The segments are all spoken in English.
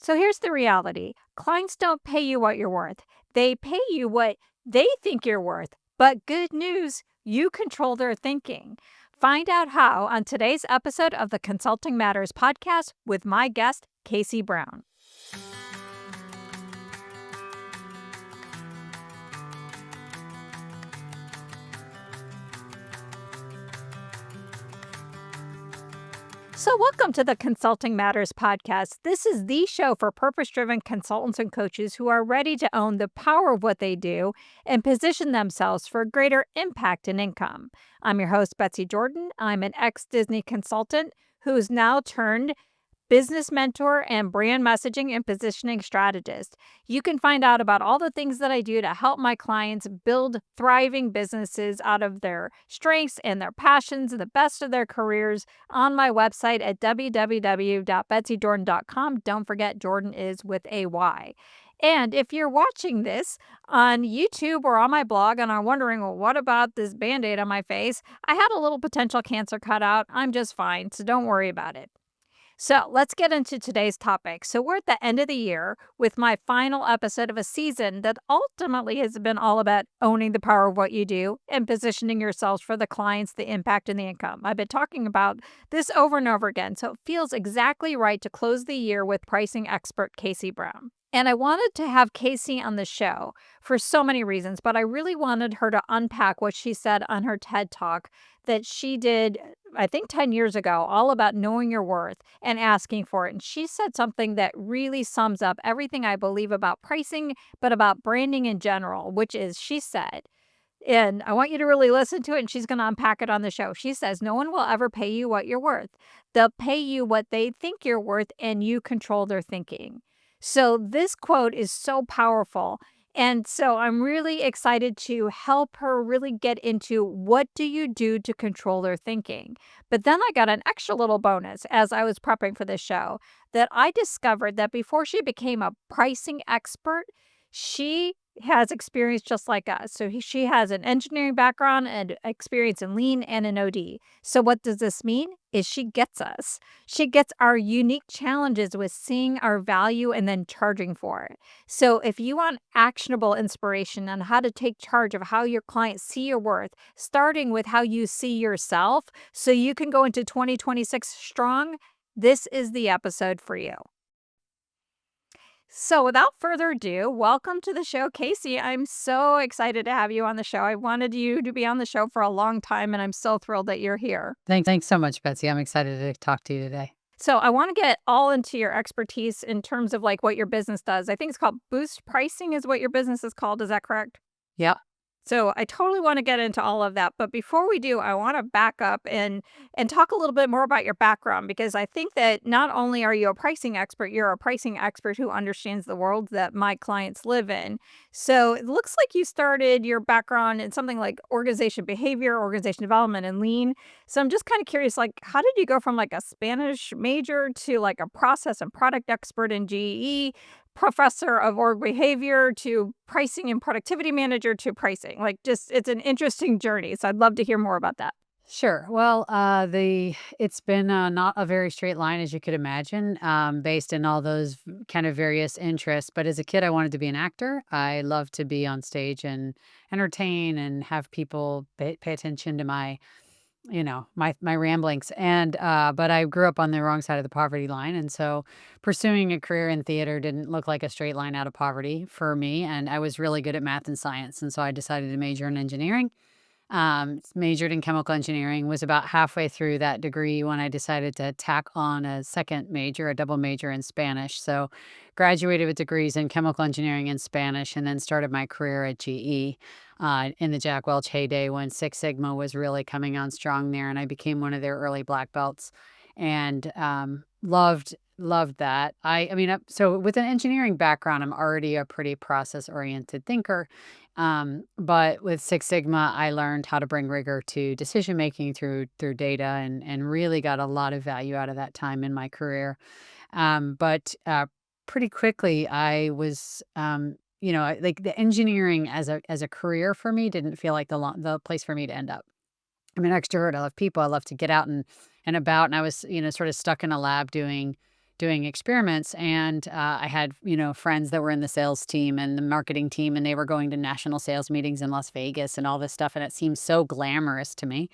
So here's the reality. Clients don't pay you what you're worth. They pay you what they think you're worth. But good news, you control their thinking. Find out how on today's episode of the Consulting Matters podcast with my guest, Casey Brown. So, welcome to the Consulting Matters podcast. This is the show for purpose driven consultants and coaches who are ready to own the power of what they do and position themselves for greater impact and income. I'm your host, Betsy Jordan. I'm an ex Disney consultant who's now turned business mentor and brand messaging and positioning strategist. You can find out about all the things that I do to help my clients build thriving businesses out of their strengths and their passions and the best of their careers on my website at www.betsydordan.com. Don't forget, Jordan is with a Y. And if you're watching this on YouTube or on my blog and are wondering, well, what about this Band-Aid on my face? I had a little potential cancer cut out. I'm just fine, so don't worry about it. So let's get into today's topic. So we're at the end of the year with my final episode of a season that ultimately has been all about owning the power of what you do and positioning yourselves for the clients, the impact, and the income. I've been talking about this over and over again, so it feels exactly right to close the year with pricing expert Casey Brown. And I wanted to have Casey on the show for so many reasons, but I really wanted her to unpack what she said on her TED Talk that she did, I think 10 years ago, all about knowing your worth and asking for it. And she said something that really sums up everything I believe about pricing, but about branding in general, which is she said, and I want you to really listen to it, and she's going to unpack it on the show. She says, no one will ever pay you what you're worth. They'll pay you what they think you're worth, and you control their thinking. So this quote is so powerful. And so I'm really excited to help her really get into what do you do to control their thinking. But then I got an extra little bonus as I was prepping for this show that I discovered that before she became a pricing expert, she has experience just like us. So she has an engineering background and experience in lean and in OD. So what does this mean? Is she gets us. She gets our unique challenges with seeing our value and then charging for it. So if you want actionable inspiration on how to take charge of how your clients see your worth, starting with how you see yourself, so you can go into 2026 strong, this is the episode for you. So, without further ado, welcome to the show, Casey. I'm so excited to have you on the show. I wanted you to be on the show for a long time, and I'm so thrilled that you're here. Thanks so much, Betsy. I'm excited to talk to you today. So, I want to get all into your expertise in terms of like what your business does. I think it's called Boost Pricing, is what your business is called. Is that correct? Yeah. So I totally want to get into all of that, but before we do, I want to back up and talk a little bit more about your background, because I think that not only are you a pricing expert, you're a pricing expert who understands the world that my clients live in. So it looks like you started your background in something like organization behavior, organization development, and lean. So I'm just kind of curious, like, how did you go from like a Spanish major to like a process and product expert in GE? Professor of org behavior to pricing and productivity manager to pricing. Like, just it's an interesting journey. So I'd love to hear more about that. Sure. Well, it's been not a very straight line, as you could imagine, based in all those kind of various interests. But as a kid, I wanted to be an actor. I love to be on stage and entertain and have people pay attention to my ramblings. And but I grew up on the wrong side of the poverty line, and so pursuing a career in theater didn't look like a straight line out of poverty for me. And I was really good at math and science, and so I decided to major in engineering. Majored in chemical engineering, was about halfway through that degree when I decided to tack on a second major, a double major in Spanish. So graduated with degrees in chemical engineering and Spanish, and then started my career at GE in the Jack Welch heyday when Six Sigma was really coming on strong there. And I became one of their early black belts, and loved that. So with an engineering background, I'm already a pretty process oriented thinker. But with Six Sigma, I learned how to bring rigor to decision making through data, and really got a lot of value out of that time in my career. But pretty quickly, I was, like the engineering as a career for me didn't feel like the place for me to end up. I'm an extrovert. I love people. I love to get out and about. And I was, sort of stuck in a lab doing doing experiments. And I had, friends that were in the sales team and the marketing team, and they were going to national sales meetings in Las Vegas and all this stuff. And it seemed so glamorous to me.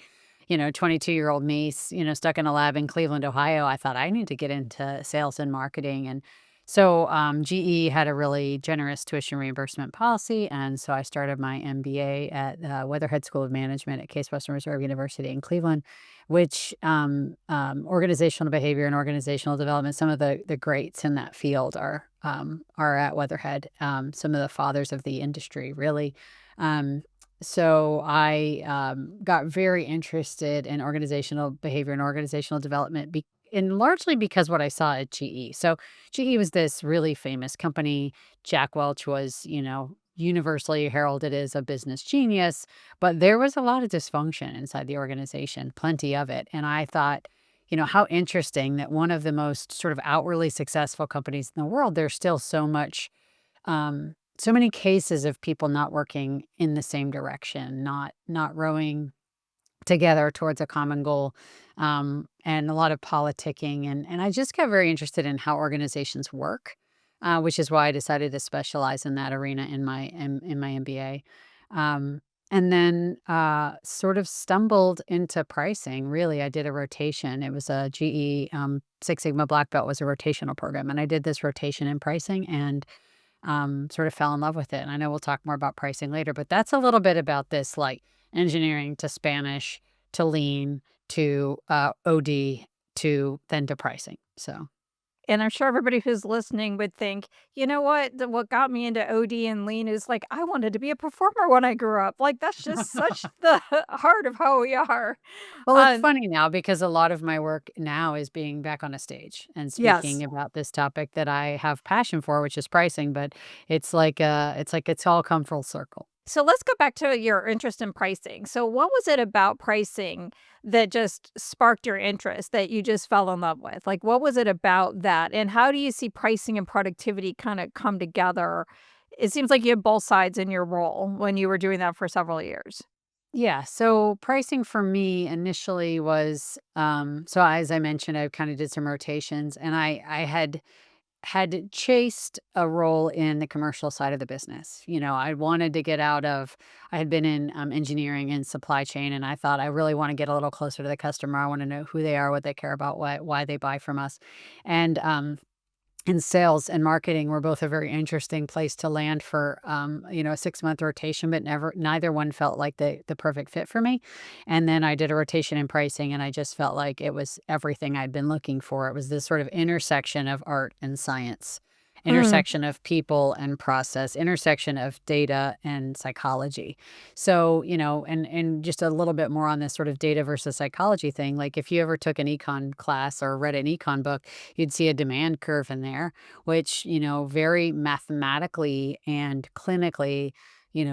22-year-old me, stuck in a lab in Cleveland, Ohio. I thought I need to get into sales and marketing. And so GE had a really generous tuition reimbursement policy. And so I started my MBA at Weatherhead School of Management at Case Western Reserve University in Cleveland, which organizational behavior and organizational development, some of the greats in that field are at Weatherhead, some of the fathers of the industry, really. Um, so I got very interested in organizational behavior and organizational development, and largely because what I saw at GE. So GE was this really famous company. Jack Welch was, universally heralded as a business genius, but there was a lot of dysfunction inside the organization, plenty of it. And I thought, how interesting that one of the most sort of outwardly successful companies in the world, there's still so many cases of people not working in the same direction, not rowing together towards a common goal, and a lot of politicking, and I just got very interested in how organizations work, which is why I decided to specialize in that arena in my MBA. And then sort of stumbled into pricing. Really, I did a rotation. It was a GE Six Sigma Black Belt was a rotational program, and I did this rotation in pricing and sort of fell in love with it. And I know we'll talk more about pricing later, but that's a little bit about this, like engineering to Spanish to lean to OD to then to pricing. So And I'm sure everybody who's listening would think, "You know what? What got me into OD and lean is, like, I wanted to be a performer when I grew up." Like, that's just such the heart of how we are. well, it's Um, funny now because a lot of my work now is being back on a stage and yes. speaking about this topic that I have passion for, which is pricing. But it's like it's all come full circle. So let's go back to your interest in pricing. So what was it about pricing that just sparked your interest that you just fell in love with? Like, what was it about that? And how do you see pricing and productivity kind of come together? It seems like you had both sides in your role when you were doing that for several years. Yeah, so pricing for me initially was so as I mentioned, I kind of did some rotations, and I had chased a role in the commercial side of the business. I wanted to get out of I had been in engineering and supply chain, and I thought I really want to get a little closer to the customer. I want to know who they are, what they care about, why they buy from us. And and sales and marketing were both a very interesting place to land for, a 6-month rotation, but neither one felt like the perfect fit for me. And then I did a rotation in pricing, and I just felt like it was everything I'd been looking for. It was this sort of intersection of art and science, Mm, intersection of people and process, intersection of data and psychology. So, and just a little bit more on this sort of data versus psychology thing. Like if you ever took an econ class or read an econ book, you'd see a demand curve in there, which, very mathematically and clinically,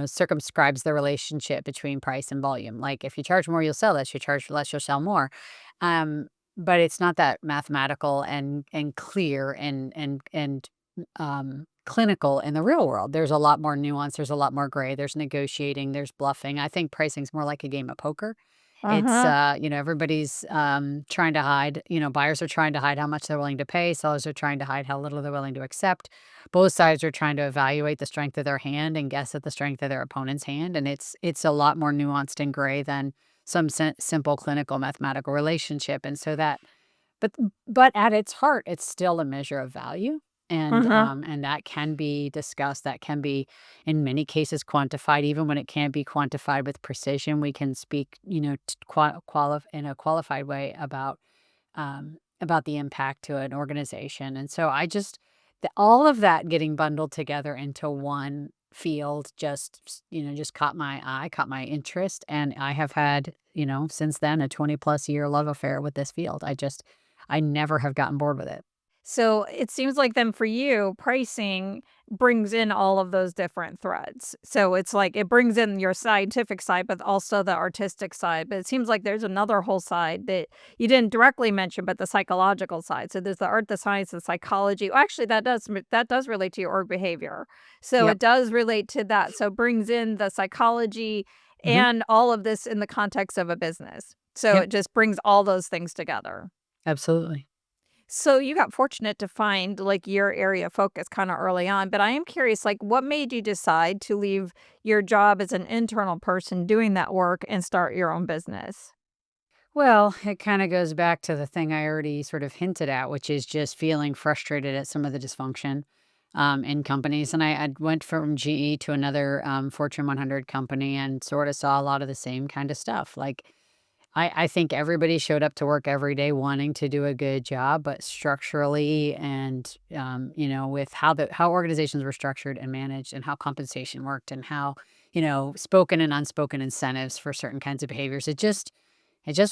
circumscribes the relationship between price and volume. Like if you charge more, you'll sell less. You charge less, you'll sell more. But it's not that mathematical and clear and clinical in the real world. There's a lot more nuance. There's a lot more gray. There's negotiating. There's bluffing. I think pricing's more like a game of poker. It's, uh-huh. everybody's, trying to hide, buyers are trying to hide how much they're willing to pay. Sellers are trying to hide how little they're willing to accept. Both sides are trying to evaluate the strength of their hand and guess at the strength of their opponent's hand. And it's a lot more nuanced and gray than some simple clinical mathematical relationship. And so but but at its heart, it's still a measure of value, Uh-huh. and that can be discussed, that can be, in many cases, quantified. Even when it can't be quantified with precision, we can speak, in a qualified way about the impact to an organization. And so I just all of that getting bundled together into one field just caught my eye, caught my interest, and I have had, since then, a 20 plus year love affair with this field. I never have gotten bored with it. So it seems like then for you, pricing brings in all of those different threads. So it's like it brings in your scientific side, but also the artistic side. But it seems like there's another whole side that you didn't directly mention, but the psychological side. So there's the art, the science, the psychology. Well, actually, that does relate to your org behavior. So Yep. it does relate to that. So it brings in the psychology Mhm. and all of this in the context of a business. So Yep. it just brings all those things together. Absolutely. So you got fortunate to find like your area of focus kind of early on, but I am curious, like what made you decide to leave your job as an internal person doing that work and start your own business? Well, it kind of goes back to the thing I already sort of hinted at, which is just feeling frustrated at some of the dysfunction in companies. And I went from GE to another Fortune 100 company and sort of saw a lot of the same kind of stuff. Like, I think everybody showed up to work every day wanting to do a good job, but structurally and with how organizations were structured and managed and how compensation worked and how spoken and unspoken incentives for certain kinds of behaviors, it just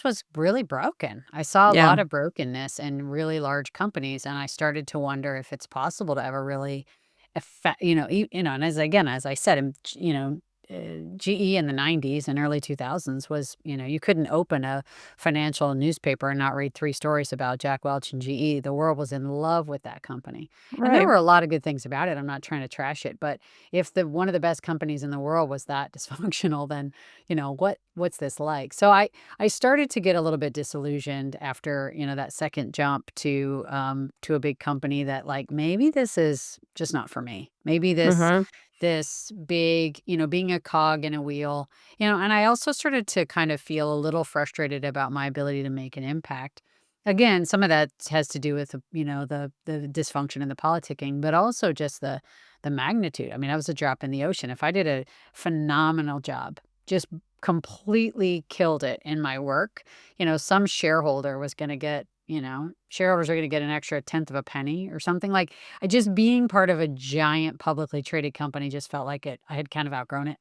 was really broken. I saw a Yeah. lot of brokenness in really large companies, and I started to wonder if it's possible to ever really affect, and as I said, GE in the 90s and early 2000s was, you couldn't open a financial newspaper and not read three stories about Jack Welch and GE. The world was in love with that company. And there Right. were a lot of good things about it. I'm not trying to trash it, but if the one of the best companies in the world was that dysfunctional, then, what's this like? So I started to get a little bit disillusioned after, that second jump to a big company that like maybe this is just not for me. Maybe Mhm. this big, being a cog in a wheel, and I also started to kind of feel a little frustrated about my ability to make an impact. Again, some of that has to do with, the dysfunction and the politicking, but also just the magnitude. I mean, I was a drop in the ocean. If I did a phenomenal job, just completely killed it in my work, some shareholder was going to get, shareholders are going to get an extra tenth of a penny or something like I just being part of a giant publicly traded company just felt like I had kind of outgrown it.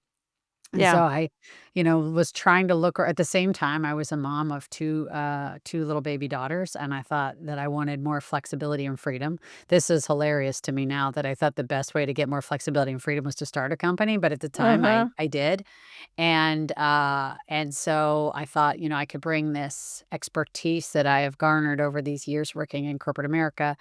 And Yeah. so I, was trying to look at the same time, I was a mom of two little baby daughters, and I thought that I wanted more flexibility and freedom. This is hilarious to me now that I thought the best way to get more flexibility and freedom was to start a company, but at the time I Uh-huh. I did. And so I thought, I could bring this expertise that I have garnered over these years working in corporate America,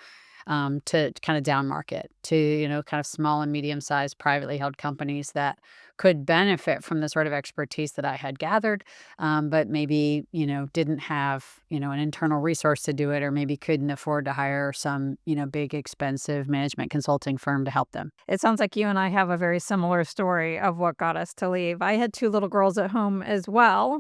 to kind of down market to, kind of small and medium sized privately held companies that could benefit from the sort of expertise that I had gathered, but maybe, didn't have, an internal resource to do it, or maybe couldn't afford to hire some, big expensive management consulting firm to help them. It sounds like you and I have a very similar story of what got us to leave. I had 2 little girls at home as well.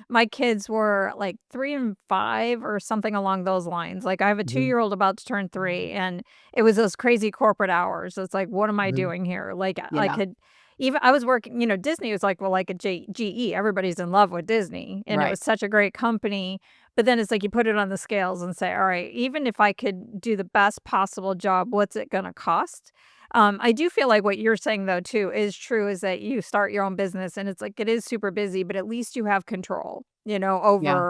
My kids were like 3 and 5 or something along those lines. Like, I have a Mhm. two-year-old about to turn 3, and it was those crazy corporate hours. It's like, "What am I Mhm. doing here?" Like, I Yeah. could even I was working Disney was like, well, like a GE, everybody's in love with Disney, and it Right. was such a great company, but then it's like you put it on the scales and say, "Alright, even if I could do the best possible job, what's it gonna cost?" I do feel like what you're saying though too is true, is that you start your own business and it's like it is super busy, but at least you have control, Yeah.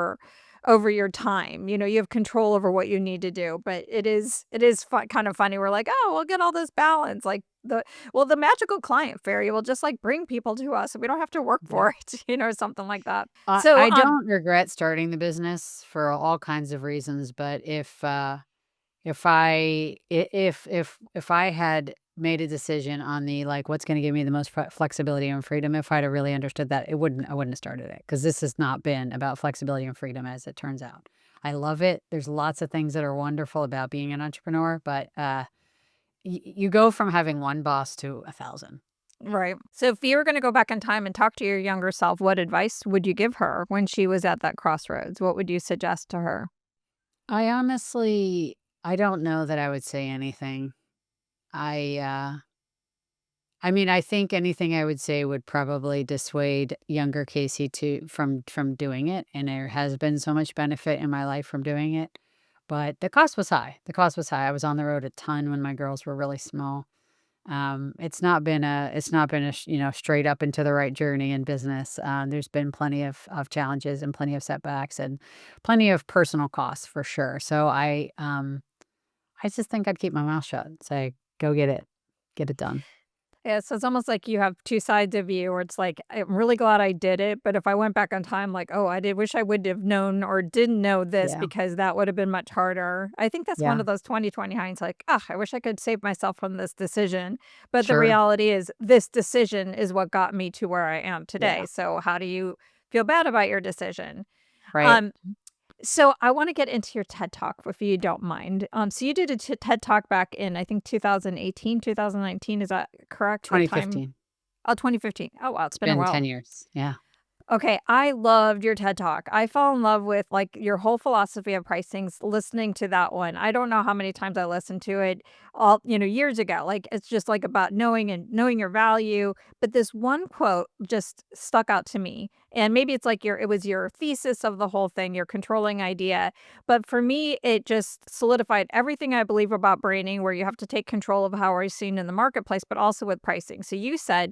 over your time. You have control over what you need to do. But it is kind of funny. We're like, oh, we'll get all this balance. Like the magical client fairy will just like bring people to us, and we don't have to work Yeah. for it, something like that. I So I don't regret starting the business for all kinds of reasons, but if I had made a decision on the, like, what's gonna give me the most flexibility and freedom, if I'd have really understood that, I wouldn't have started it because this has not been about flexibility and freedom as it turns out. I love it. There's lots of things that are wonderful about being an entrepreneur, but, you go from having one boss to 1,000. right. So if you were gonna go back in time and talk to your younger self, what advice would you give her when she was at that crossroads? What would you suggest to her? I don't know that I would say anything. I, I mean, I think anything I would say would probably dissuade younger Casey from doing it, and there has been so much benefit in my life from doing it, but the cost was high. The cost was high. I was on the road a ton when my girls were really small. It's not been a straight up into the right journey in business. There's been plenty of challenges and plenty of setbacks and plenty of personal costs for sure. So I just think I'd keep my mouth shut and say, go get it done. Yeah, so it's almost like you have 2 sides of you where it's like, I'm really glad I did it, but if I went back on time, like, "Oh, I did wish I would have known or didn't know this Yeah, because that would have been much harder." I think that's one yeah, of those 2020 hinds, like, "Ugh, I wish I could save myself from this decision." But the sure, reality is this decision is what got me to where I am yeah, today. So how do you feel bad about your decision? right. Um So I wanna get into your TED Talk if you don't mind. So you did a TED Talk back in, I think, 2018, 2019, is that correct? What time? 2015. Oh, 2015. Oh, wow, it's It's been a been while. 10 years. Yeah. Okay, I loved your TED Talk. I fell in love with, like, your whole philosophy of pricing listening to that one. I don't know how many times I listened to it years ago. Like, it's just, like, about knowing your value, but this one quote just stuck out to me, and maybe it's like it was your thesis of the whole thing, your controlling idea, but for me, it just solidified everything I believe about branding, where you have to take control of how we're seen in the marketplace, but also with pricing. So you said,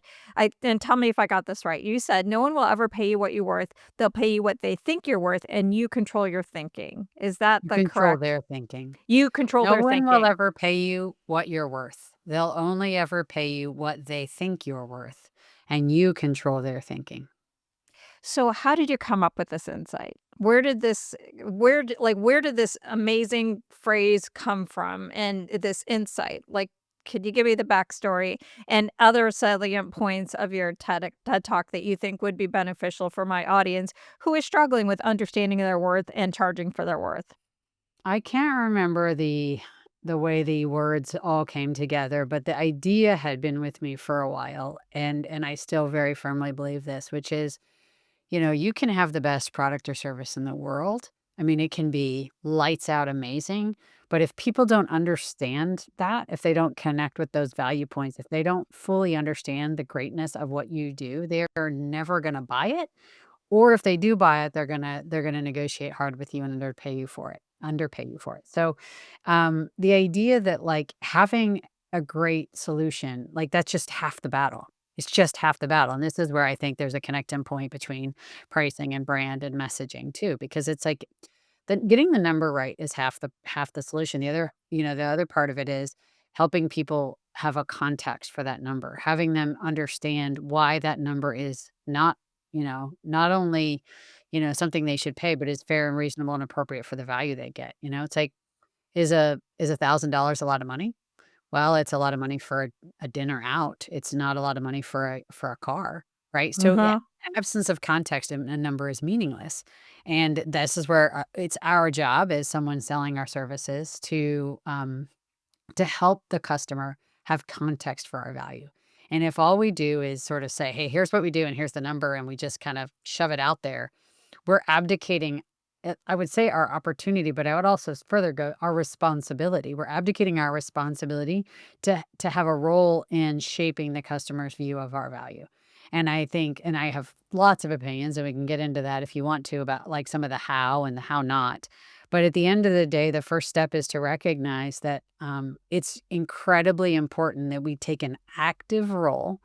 and tell me if I got this right. You said, "No one will ever pay you what you're worth. They'll pay you what they think you're worth, and you control your thinking." Is that You the control correct? their thinking. You control No their one will thinking. ever pay you what you're worth. They'll only ever pay you what they think you're worth, and you control their thinking. So how did you come up with this insight? Where did this amazing phrase come from and this insight? Like, could you give me the backstory and other salient points of your TED Talk that you think would be beneficial for my audience who is struggling with understanding their worth and charging for their worth? I can't remember the way the words all came together, but the idea had been with me for a while, and I still very firmly believe this, which is, you can have the best product or service in the world. I mean, it can be lights out amazing, but if people don't understand that, if they don't connect with those value points, if they don't fully understand the greatness of what you do, they're never going to buy it. Or if they do buy it, they're gonna negotiate hard with you and underpay you for it. So, the idea that, like, having a great solution, like, that's just half the battle. It's just half the battle, and this is where I think there's a connecting point between pricing and brand and messaging too, because it's like getting the number right is half the solution. The other part of it is helping people have a context for that number, having them understand why that number is not only, something they should pay, but is fair and reasonable and appropriate for the value they get. It's like, is $1,000 a lot of money? Well, it's a lot of money for a dinner out. It's not a lot of money for a car, right? So, Mhm. absence of context, a number is meaningless, and this is where, it's our job as someone selling our services to help the customer have context for our value. And if all we do is sort of say, "Hey, here's what we do and here's the number," and we just kind of shove it out there, we're abdicating, I would say, our opportunity, but I would also further go our responsibility. We're abdicating our responsibility to have a role in shaping the customer's view of our value. And I think, and I have lots of opinions, and we can get into that if you want to, about like some of the how and the how not. But at the end of the day, the first step is to recognize that, it's incredibly important that we take an active role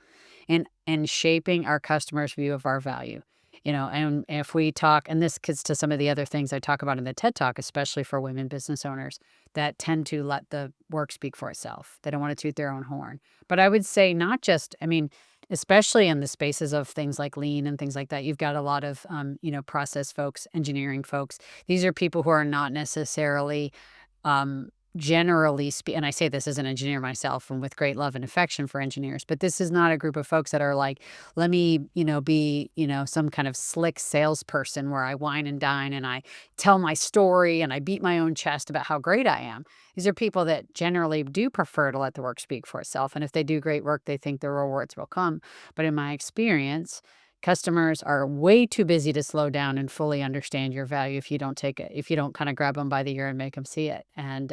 in shaping our customers' view of our value. And if we talk, and this gets to some of the other things I talk about in the TED Talk, especially for women business owners that tend to let the work speak for itself. They don't want to toot their own horn. But I would say, not just, I mean, especially in the spaces of things like lean and things like that, you've got a lot of, process folks, engineering folks. These are people who are not necessarily, um, and I say this as an engineer myself and with great love and affection for engineers, but this is not a group of folks that are like, let me, be, some kind of slick salesperson where I wine and dine and I tell my story and I beat my own chest about how great I am. These are people that generally do prefer to let the work speak for itself. And if they do great work, they think the rewards will come. But in my experience, customers are way too busy to slow down and fully understand your value if you don't kind of grab them by the ear and make them see it. And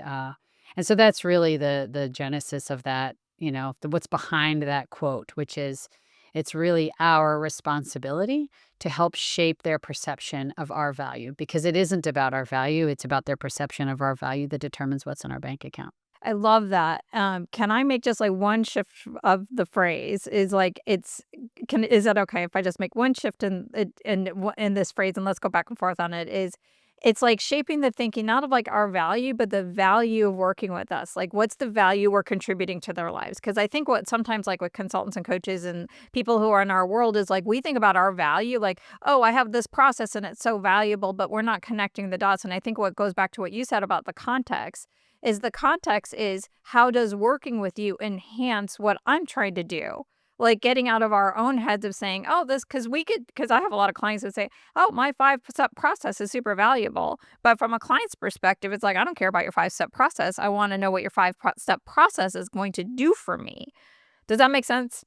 so that's really the genesis of that, what's behind that quote, which is, it's really our responsibility to help shape their perception of our value, because it isn't about our value, it's about their perception of our value that determines what's in our bank account. I love that. Can I make just, like, one shift of the phrase? Is that okay if I just make one shift in this phrase, and let's go back and forth on it, it's like shaping the thinking not of, like, our value, but the value of working with us. Like, what's the value we're contributing to their lives? Because I think what sometimes, like, with consultants and coaches and people who are in our world is, like, we think about our value, like, "Oh, I have this process and it's so valuable," but we're not connecting the dots, and I think what goes back to what you said about the context is how does working with you enhance what I'm trying to do? like, getting out of our own heads of saying, "Oh, this," because I have a lot of clients that say, "Oh, my five-step process is super valuable." But from a client's perspective, it's like, "I don't care about your five-step process. I wanna know what your five-step process is going to do for me." Does that make sense?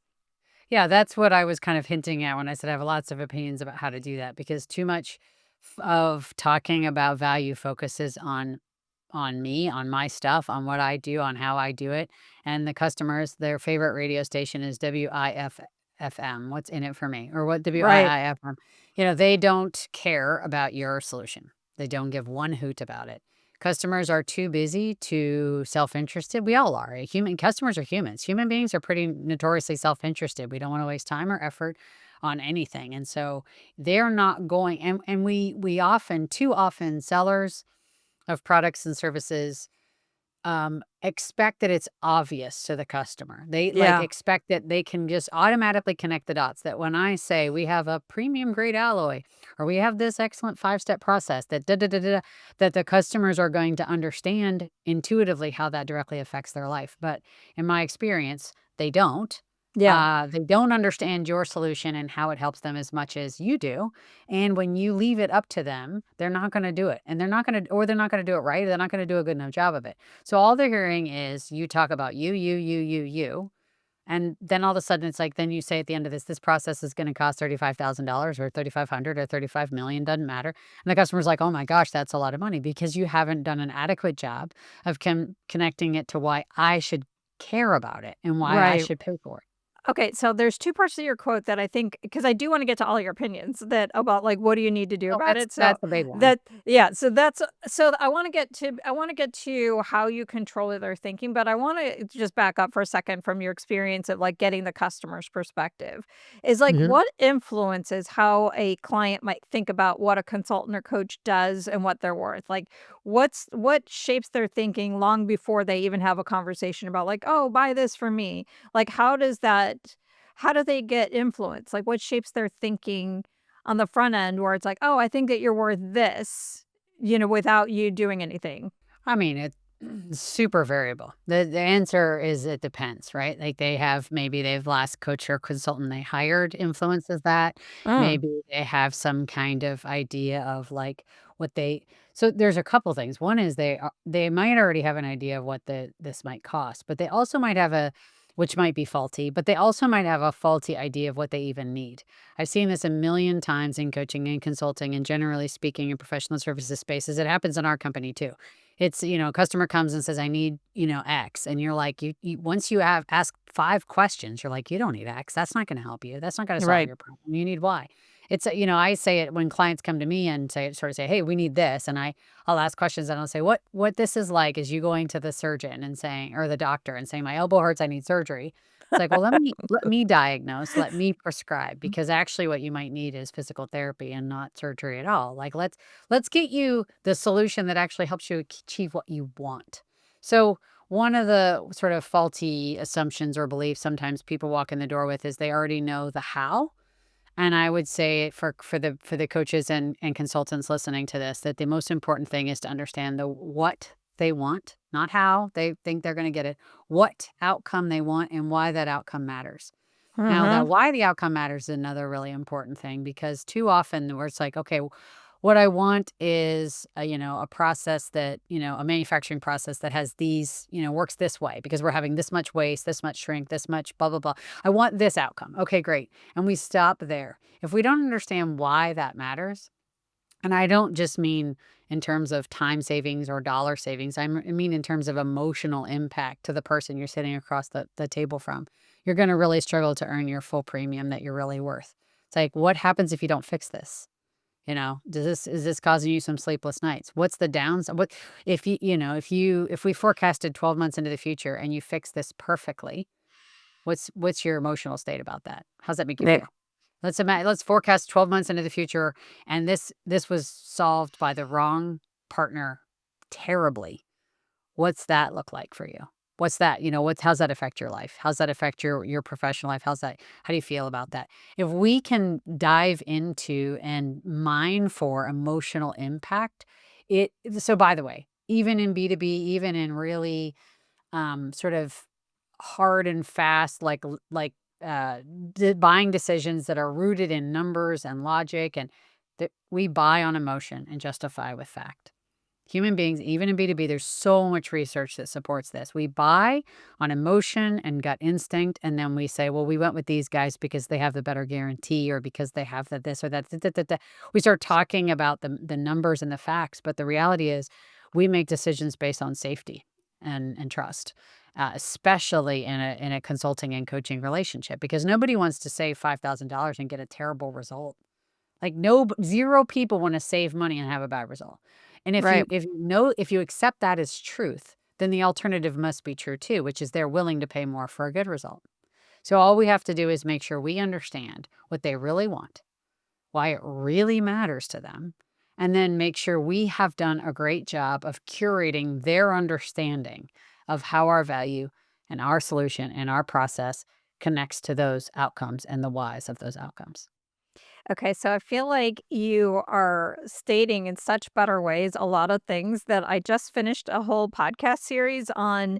Yeah, that's what I was kind of hinting at when I said I have lots of opinions about how to do that because too much of talking about value focuses on me, on my stuff, on what I do, on how I do it. And the customers, their favorite radio station is WIFFM. What's in it for me? Or what Right. WIIFM? They don't care about your solution. They don't give one hoot about it. Customers are too busy to self-interested. We all are. Human customers are humans. Human beings are pretty notoriously self-interested. We don't want to waste time or effort on anything. And so they're not going and we often, too often, sellers of products and services, expect that it's obvious to the customer. They, like, Yeah. expect that they can just automatically connect the dots, that when I say we have a premium grade alloy or we have this excellent five-step process that da da da da, da, that the customers are going to understand intuitively how that directly affects their life. But in my experience, they don't. Yeah. They don't understand your solution and how it helps them as much as you do. And when you leave it up to them, they're not going to do it. And they're not going to do it right. Or they're not going to do a good enough job of it. So all they're hearing is you talk about you. And then all of a sudden it's like, then you say at the end of this process is going to cost $35,000 or 3,500 or 35 million, doesn't matter. And the customer's like, oh my gosh, that's a lot of money because you haven't done an adequate job of connecting it to why I should care about it and why I Right. should pay for it. Okay, so there's 2 parts to your quote that I think, because I do wanna get to all your opinions that about, like, what do you need to do Oh, about that's it, so that's a big one. that yeah, so that's so I wanna get to how you control their thinking, but I wanna just back up for a second from your experience of, like, getting the customer's perspective. Is, like, Mhm. what influences how a client might think about what a consultant or coach does and what they're worth? Like, what shapes their thinking long before they even have a conversation about, like, "Oh, buy this for me." Like, how do they get influence? Like, what shapes their thinking on the front end where it's like, "Oh, I think that you're worth this," without you doing anything? I mean, it's super variable. The answer is it depends, right? Like maybe they've last coach or consultant they hired influences that. Mm, Maybe they have some kind of idea of like what they so there's a couple things. One is they might already have an idea of what this might cost, but they also might have a which might be faulty, but they also might have a faulty idea of what they even need. I've seen this a million times in coaching and consulting and generally speaking in professional services spaces. It happens in our company too. It's, customer comes and says, I need, X. And you're like, once you have asked 5 questions, you're like, you don't need X. That's not going to help you. That's not going to solve right. your problem. You need Y. It's, I say it when clients come to me and say, hey, we need this. And I'll ask questions and I'll say, what this is like is you going to the surgeon and saying, or the doctor and saying, my elbow hurts. I need surgery. It's like, well, let me diagnose, let me prescribe, because actually what you might need is physical therapy and not surgery at all. Like, let's get you the solution that actually helps you achieve what you want. So, one of the sort of faulty assumptions or beliefs sometimes people walk in the door with is they already know the how. And I would say for the coaches and consultants listening to this, that the most important thing is to understand the what they want, not how they think they're going to get it, what outcome they want and why that outcome matters. Now, that Mhm. why the outcome matters is another really important thing because too often where it's like, okay, what I want is a process that, a manufacturing process that has these, works this way because we're having this much waste, this much shrink, this much blah, blah, blah. I want this outcome. Okay, great. And we stop there. If we don't understand why that matters, and I don't just mean in terms of time savings or dollar savings. I mean in terms of emotional impact to the person you're sitting across the table from. You're going to really struggle to earn your full premium that you're really worth. It's like, what happens if you don't fix this? Does this is this causing you some sleepless nights? What's the downside? What if if we forecasted 12 months into the future and you fix this perfectly, what's your emotional state about that? How's that make you Yeah. feel? Let's forecast 12 months into the future and this was solved by the wrong partner terribly. What's that look like for you? What's that, how's that affect your life? How's that affect your professional life? How do you feel about that? If we can dive into and mine for emotional impact, so by the way, even in B2B, even in really sort of hard and fast, like uh, buying decisions that are rooted in numbers and logic, and that we buy on emotion and justify with fact. Human beings, even in B2B, there's so much research that supports this. We buy on emotion and gut instinct, and then we say, well, we went with these guys because they have the better guarantee or because they have the this or that. We start talking about the numbers and the facts, but the reality is we make decisions based on safety and trust. Especially in a consulting and coaching relationship, because nobody wants to save $5,000 and get a terrible result. Like, no, 0 people wanna save money and have a bad result. And Right. if you accept that as truth, then the alternative must be true too, which is they're willing to pay more for a good result. So all we have to do is make sure we understand what they really want, why it really matters to them, and then make sure we have done a great job of curating their understanding of how our value and our solution and our process connects to those outcomes and the whys of those outcomes. Okay, so I feel like you are stating in such better ways a lot of things that I just finished a whole podcast series on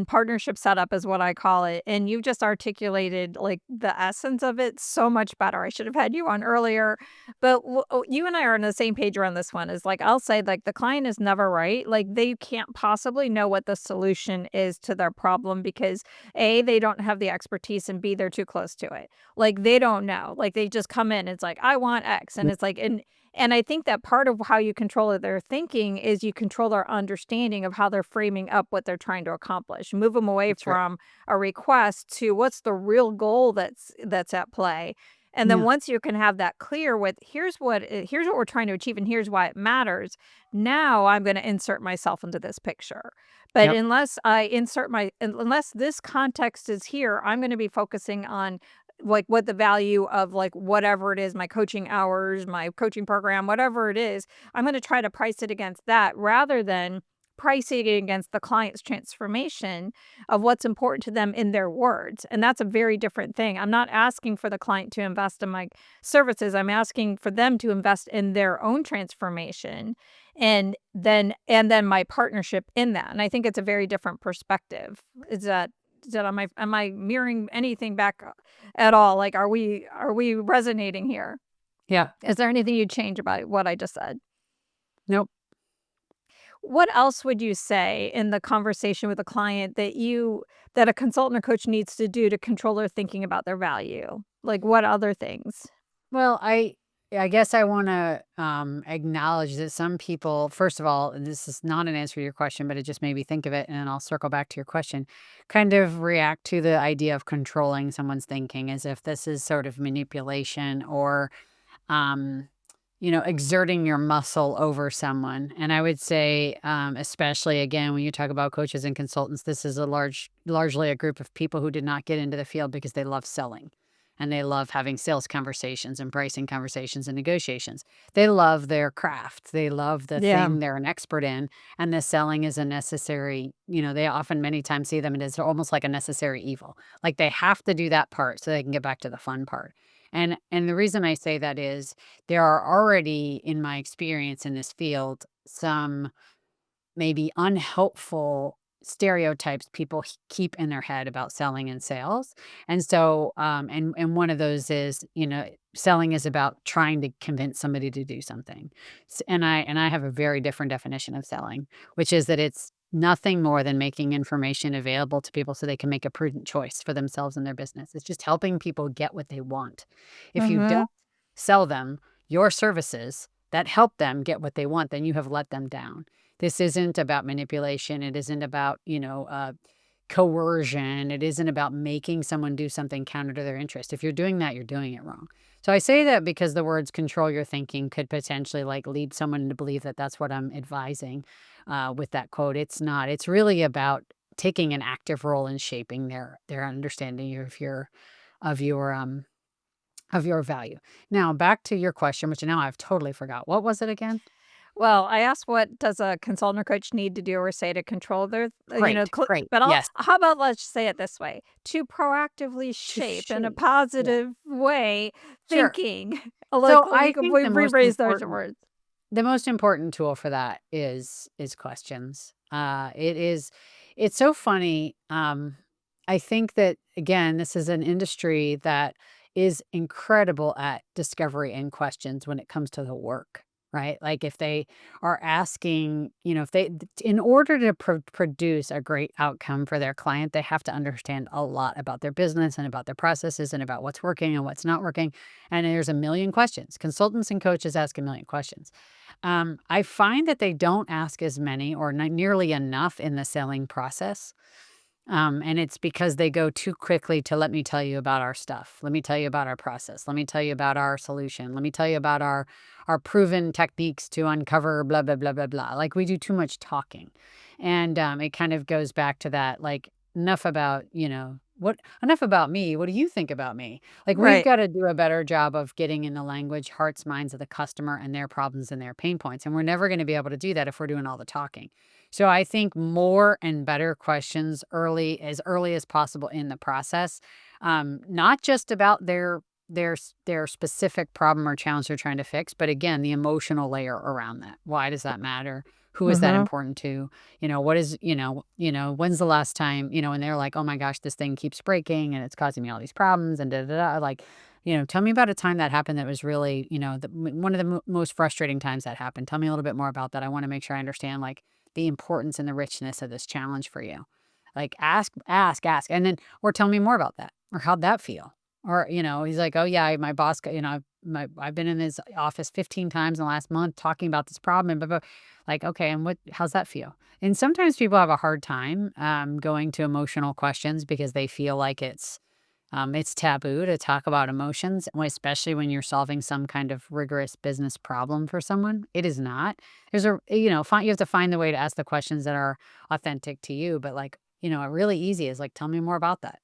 partnership setup is what I call it, and you just articulated like the essence of it so much better. I should have had you on earlier, but you and I are on the same page around this one. Is like I'll say like the client is never right. Like they can't possibly know what the solution is to their problem because A, they don't have the expertise and B, they're too close to it. Like, they don't know. Like, they just come in, it's like, "I want X," and it's like and I think that part of how you control their thinking is you control their understanding of how they're framing up what they're trying to accomplish. Move them away That's right. from a request to what's the real goal that's at play. And then Yeah. once you can have that clear with, here's what we're trying to achieve and here's why it matters, now I'm gonna insert myself into this picture. But Yep. unless this context is here, I'm gonna be focusing on like what the value of like whatever it is, my coaching hours, my coaching program, whatever it is, I'm going to try to price it against that rather than pricing it against the client's transformation of what's important to them in their words. And that's a very different thing. I'm not asking for the client to invest in my services. I'm asking for them to invest in their own transformation and then my partnership in that. And I think it's a very different perspective. Is that am I mirroring anything back at all? Like, are we resonating here? Yeah. Is there anything you'd change about what I just said? Nope. What else would you say in the conversation with a client that a consultant or coach needs to do to control their thinking about their value? Like, what other things? Well, I guess I wanna, acknowledge that some people first of all, and this is not an answer to your question, but it just made me think of it, and I'll circle back to your question, kind of react to the idea of controlling someone's thinking as if this is sort of manipulation or, um, exerting your muscle over someone. And I would say, especially again, when you talk about coaches and consultants, this is largely a group of people who did not get into the field because they love selling and they love having sales conversations and pricing conversations and negotiations. They love their craft. They love the Yeah. thing they're an expert in. And the selling is a necessary, they often many times see them as almost like a necessary evil. Like they have to do that part so they can get back to the fun part. And the reason I say that is there are already, in my experience in this field, some maybe unhelpful stereotypes people keep in their head about selling and sales. And so, and one of those is, selling is about trying to convince somebody to do something. And I have a very different definition of selling, which is that it's nothing more than making information available to people so they can make a prudent choice for themselves and their business. It's just helping people get what they want. If you Mhm. don't sell them your services that help them get what they want, then you have let them down. This isn't about manipulation. It isn't about, coercion. It isn't about making someone do something counter to their interest. If you're doing that, you're doing it wrong. So I say that because the words control your thinking could potentially like lead someone to believe that that's what I'm advising with that quote. It's not. It's really about taking an active role in shaping their understanding of your of your value. Now back to your question, which now I've totally forgot. What was it again? Well, I asked what does a consultant or coach need to do or say to control their, Great, great. but Yes. how about let's say it this way, to proactively To shape in a shape. Yeah. positive way Sure. thinking. Like So we I can think rephrase those words. the most important tool for that is questions. It's so funny. I think that again, this is an industry that is incredible at discovery and questions when it comes to the work, right? Like if they are asking, if they, in order to produce a great outcome for their client, they have to understand a lot about their business and about their processes and about what's working and what's not working. And there's a million questions. Consultants and coaches ask a million questions. I find that they don't ask as many or not nearly enough in the selling process. And it's because they go too quickly to let me tell you about our stuff. Let me tell you about our process. Let me tell you about our solution. Let me tell you about our proven techniques to uncover blah blah blah blah blah. Like we do too much talking, and it kind of goes back to that. Like enough about what enough about me. What do you think about me? Like we've Right. got to do a better job of getting in the language, hearts, minds of the customer and their problems and their pain points. And we're never going to be able to do that if we're doing all the talking. So I think more and better questions early as possible in the process, not just about their specific problem or challenge they're trying to fix, but again, the emotional layer around that. Why does that matter? Who is that Mhm. important to? What is, when's the last time, and they're like, oh my gosh, this thing keeps breaking and it's causing me all these problems and da da da. Like, tell me about a time that happened that was really, one of the most frustrating times that happened. Tell me a little bit more about that. I want to make sure I understand like the importance and the richness of this challenge for you. Like ask, and then or tell me more about that or how'd that feel? Or, he's like, "Oh yeah, my boss, I've been in his office 15 times in the last month talking about this problem." And blah, blah. Like, okay, and how's that feel? And sometimes people have a hard time going to emotional questions because they feel like it's taboo to talk about emotions, especially when you're solving some kind of rigorous business problem for someone. It is not. You have to find the way to ask the questions that are authentic to you. But like, a really easy is like, tell me more about that.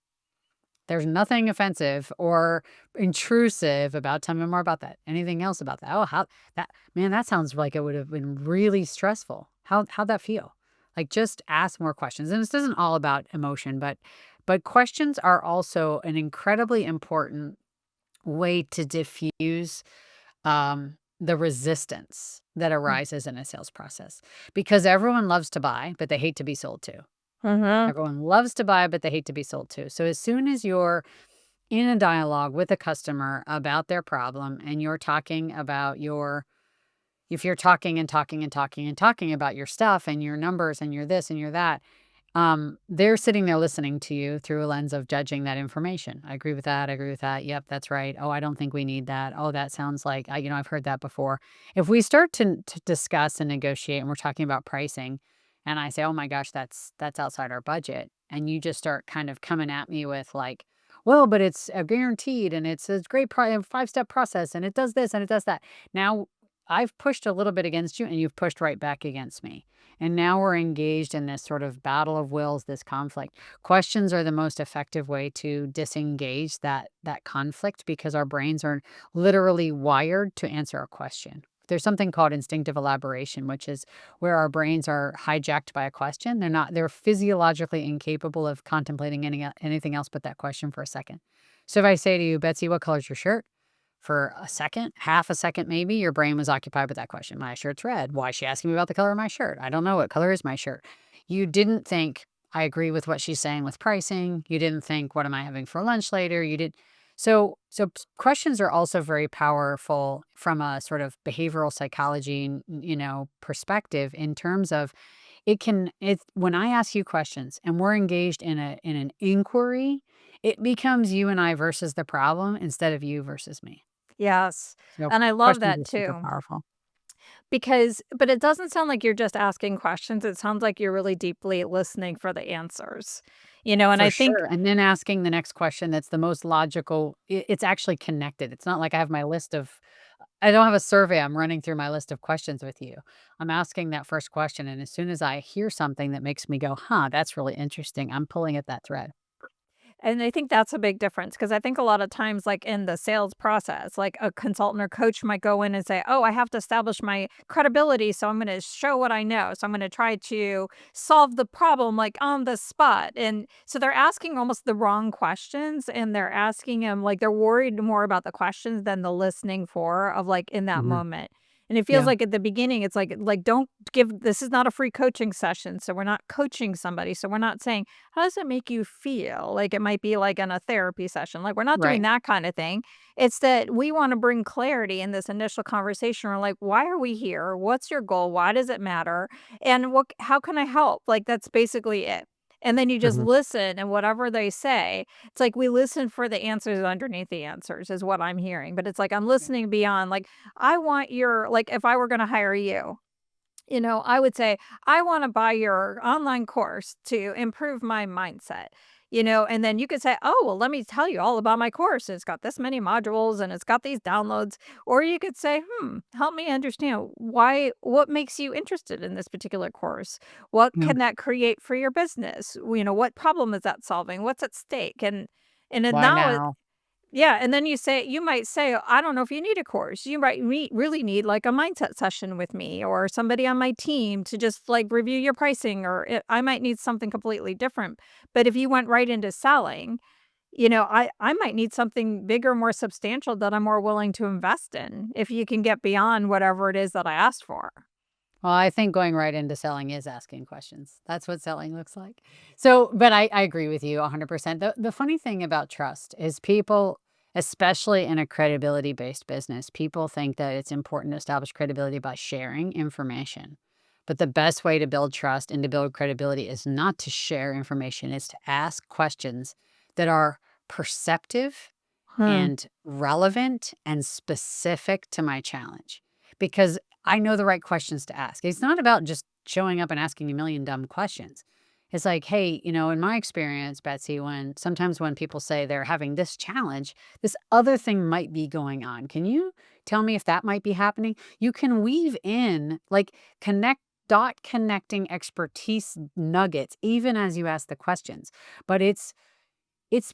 There's nothing offensive or intrusive about tell me more about that. Anything else about that? Oh, how that man, that sounds like it would have been really stressful. How'd that feel? Like just ask more questions. And this isn't all about emotion, but questions are also an incredibly important way to diffuse the resistance that arises in a sales process. Because everyone loves to buy, but they hate to be sold to. Mhm. Everyone loves to buy, but they hate to be sold to. So as soon as you're in a dialogue with a customer about their problem and you're talking about if you're talking and talking and talking and talking about your stuff and your numbers and your this and your that, they're sitting there listening to you through a lens of judging that information. I agree with that. I agree with that. Yep, that's right. Oh, I don't think we need that. Oh, that sounds like I've heard that before. If we start to discuss and negotiate, and we're talking about pricing, and I say, oh my gosh, that's outside our budget, and you just start kind of coming at me with like, well, but it's a guaranteed, and it's a great 5-step process, and it does this and it does that. Now I've pushed a little bit against you, and you've pushed right back against me. And now we're engaged in this sort of battle of wills, this conflict. Questions are the most effective way to disengage that conflict because our brains are literally wired to answer a question. There's something called instinctive elaboration, which is where our brains are hijacked by a question. They're physiologically incapable of contemplating anything else but that question for a second. So if I say to you, Betsy, what color's your shirt? For a second, half a second maybe, your brain was occupied with that question. My shirt's red. Why is she asking me about the color of my shirt? I don't know. What color is my shirt? You didn't think, I agree with what she's saying with pricing. You didn't think, what am I having for lunch later? You did. Questions are also very powerful from a sort of behavioral psychology, perspective in terms of it's when I ask you questions and we're engaged in an inquiry, it becomes you and I versus the problem instead of you versus me. Yes, So, and I love questions that are super too. powerful. But it doesn't sound like you're just asking questions, it sounds like you're really deeply listening for the answers, and For I think. sure, and then asking the next question that's the most logical it's actually connected. It's not like I have my list of I don't have a survey I'm running through my list of questions with you. I'm asking that first question, and as soon as I hear something that makes me go, "Huh, that's really interesting," I'm pulling at that thread. And I think that's a big difference because I think a lot of times, like in the sales process, like a consultant or coach might go in and say, oh, I have to establish my credibility. So I'm going to show what I know. So I'm going to try to solve the problem like on the spot. And so they're asking almost the wrong questions and they're asking them like they're worried more about the questions than the listening for of like in that Mhm. moment. And it feels Yeah. like at the beginning, it's like, don't give this is not a free coaching session, so we're not coaching somebody, so we're not saying, "How does it make you feel?" Like, it might be like in a therapy session, like, we're not doing Right. that kinda thing. It's that we wanna bring clarity in this initial conversation. We're like, "Why are we here? What's your goal? Why does it matter? And what how can I help?" Like, that's basically it. And then you just Mhm. listen, and whatever they say, it's like we listen for the answers underneath the answers is what I'm hearing, but it's like I'm listening beyond, like, I want your like, if I were gonna hire you, I would say, "I wanna buy your online course to improve my mindset," and then you could say, "Oh, well, let me tell you all about my course. It's got this many modules and it's got these downloads." Or you could say, help me understand what makes you interested in this particular course? What Yeah. can that create for your business? What problem is that solving? What's at stake?" And then Why now now? yeah, and then you might say, "I don't know if you need a course. You might really need, like, a mindset session with me or somebody on my team to just, like, review your pricing, or I might need something completely different." But if you went right into selling, I might need something bigger, more substantial that I'm more willing to invest in if you can get beyond whatever it is that I asked for. Well, I think going right into selling is asking questions. That's what selling looks like. So, but I agree with you 100%. The funny thing about trust is people, especially in a credibility based business, people think that it's important to establish credibility by sharing information. But the best way to build trust and to build credibility is not to share information, it's to ask questions that are perceptive Hmm. and relevant and specific to my challenge. Because I know the right questions to ask. It's not about just showing up and asking a million dumb questions. It's like, hey, in my experience, Betsy, when people say they're having this challenge, this other thing might be going on. Can you tell me if that might be happening? You can weave in like connecting expertise nuggets even as you ask the questions. But it's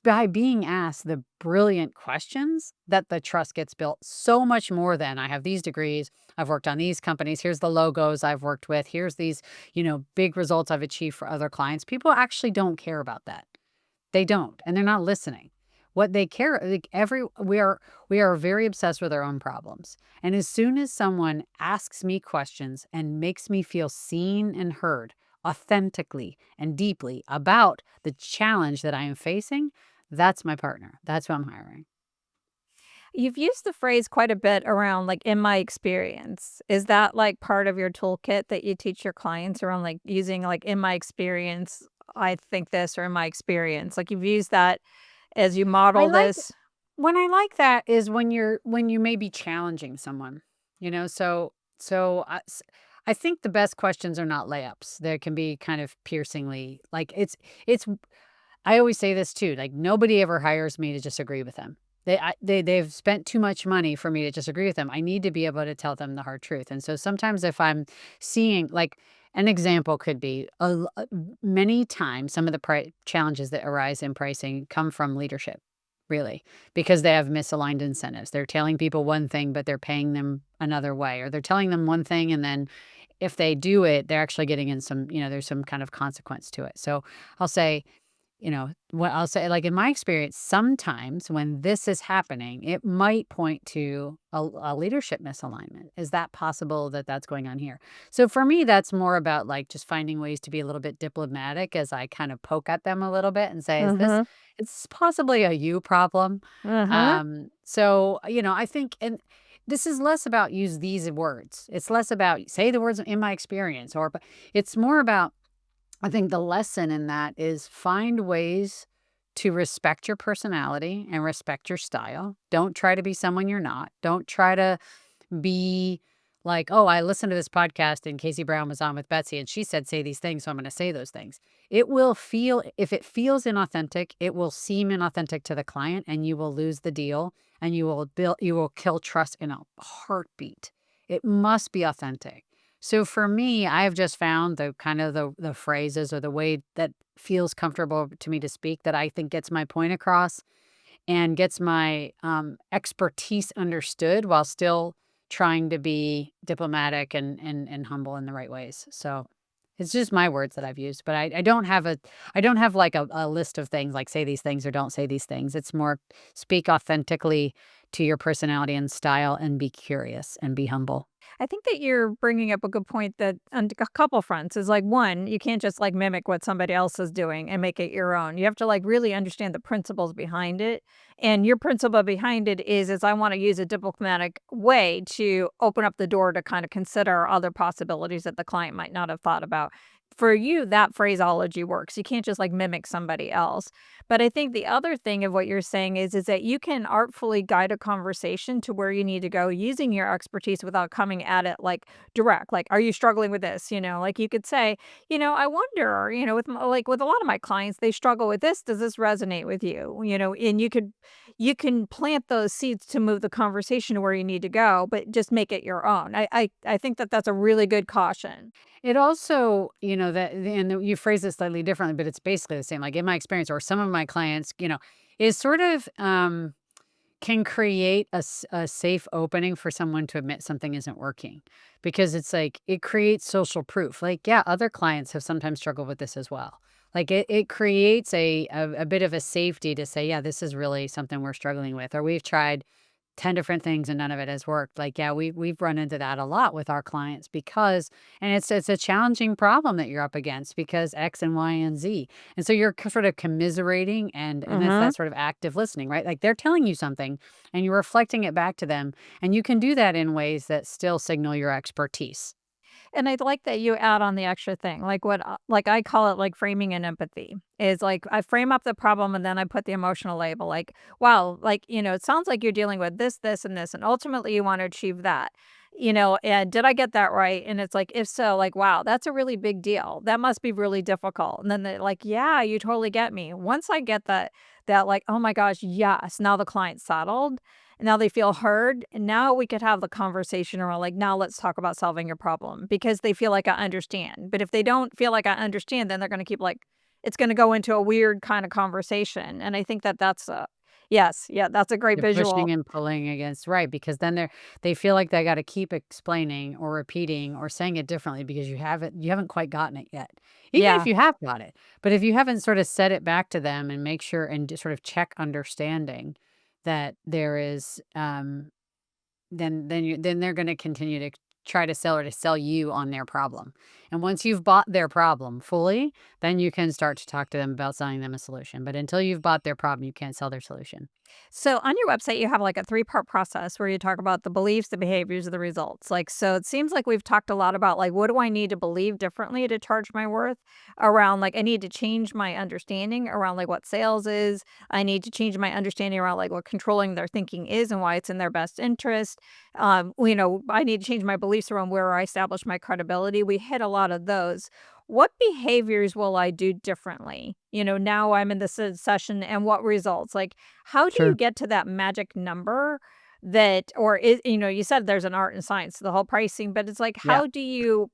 by being asked the brilliant questions that the trust gets built so much more than I have these degrees, I've worked on these companies, here's the logos I've worked with, here's these, big results I've achieved for other clients. People actually don't care about that. They don't, and they're not listening. What they care like we are very obsessed with our own problems. And as soon as someone asks me questions and makes me feel seen and heard authentically and deeply about the challenge that I am facing, that's my partner. That's who I'm hiring. You've used the phrase quite a bit around, like, "in my experience." Is that, like, part of your toolkit that you teach your clients around, like, using, like, "in my experience, I think this," or "in my experience"? Like, you've used that as you I model like this? when I like that is when you may be challenging someone, I think the best questions are not layups. They can be kind of piercingly like it's I always say this too, like nobody ever hires me to just agree with them. They've spent too much money for me to just agree with them. I need to be able to tell them the hard truth. And so sometimes if I'm seeing like an example could be many times some of the challenges that arise in pricing come from leadership, really, because they have misaligned incentives. They're telling people one thing, but they're paying them another way, or they're telling them one thing and then if they do it, they're actually getting in some, there's some kind of consequence to it. So I'll say, what I'll say, like in my experience, sometimes when this is happening, it might point to a leadership misalignment. Is that possible that that's going on here? So for me, that's more about like just finding ways to be a little bit diplomatic as I kind of poke at them a little bit and say, Mhm, it's possibly a you problem. mhm. I think, and this is less about use these words. It's less about say the words in my experience, but it's more about I think the lesson in that is find ways to respect your personality and respect your style. Don't try to be someone you're not. Don't try to be like, "Oh, I listened to this podcast and Casey Brown was on with Betsy and she said say these things, so I'm gonna say those things." It will feel if it feels inauthentic, it will seem inauthentic to the client and you will lose the deal and you will kill trust in a heartbeat. It must be authentic. So for me, I've just found the kind of the phrases or the way that feels comfortable to me to speak that I think gets my point across and gets my, expertise understood while still trying to be diplomatic and humble in the right ways. So, it's just my words that I've used, but I don't have, like, a list of things, like, say these things or don't say these things. It's more speak authentically to your personality and style and be curious and be humble. I think that you're bringing up a good point that on a couple fronts is like one, you can't just like mimic what somebody else is doing and make it your own. You have to like really understand the principles behind it. And your principle behind it is I want to use a diplomatic way to open up the door to kind of consider other possibilities that the client might not have thought about. For you, that phraseology works. You can't just like mimic somebody else. But I think the other thing of what you're saying is that you can artfully guide a conversation to where you need to go using your expertise without coming at it like direct. Like, are you struggling with this? Like you could say, I wonder, with like with a lot of my clients, they struggle with this. Does this resonate with you? And you can plant those seeds to move the conversation to where you need to go, but just make it your own. I think that that's a really good caution. It also, that and you phrase it slightly differently, but it's basically the same. Like in my experience or some of my clients, is sort of can create a safe opening for someone to admit something isn't working because it's like it creates social proof. Like, yeah, other clients have sometimes struggled with this as well. Like it creates a bit of a safety to say, yeah, this is really something we're struggling with, or we've tried 10 different things and none of it has worked. Like, yeah, we've run into that a lot with our clients because and it's a challenging problem that you're up against because X and Y and Z. And so you're sort of commiserating and it's Mhm. that sort of active listening, right? Like they're telling you something and you're reflecting it back to them. And you can do that in ways that still signal your expertise. And I like that you add on the extra thing, like what like I call it like framing and empathy. Is like I frame up the problem and then I put the emotional label like, wow, like, it sounds like you're dealing with this, this, and this, and ultimately you want to achieve that. And did I get that right? And it's like, if so, like, wow, that's a really big deal. That must be really difficult. And then they're like, yeah, you totally get me. Once I get that like, oh my gosh, yes, now the client's settled and now they feel heard, and now we could have the conversation around, like, "Now let's talk about solving your problem," because they feel like I understand. But if they don't feel like I understand, then they're gonna keep, like it's gonna go into a weird kinda conversation, and I think that that's a yes, yeah, that's a great You're pushing visual. and pulling against right, because then they feel like they gotta keep explaining or repeating or saying it differently because you haven't quite gotten it yet. Even if Yeah. you have got it, but if you haven't sort of said it back to them and make sure and just sort of check understanding that there is, then they're gonna continue to try to sell or to sell you on their problem. And once you've bought their problem fully, then you can start to talk to them about selling them a solution. But until you've bought their problem, you can't sell their solution. So on your website, you have like a three-part process where you talk about the beliefs, the behaviors, the results. Like, so it seems like we've talked a lot about like, what do I need to believe differently to charge my worth around like, I need to change my understanding around like what sales is. I need to change my understanding around like what controlling their thinking is and why it's in their best interest. I need to change my beliefs around where I establish my credibility. We hit a lot of those. What behaviors will I do differently? Now I'm in this session and what results? Like, how do you Sure. get to that magic number that or is you said there's an art and science to the whole pricing, but it's like, Yeah. how do you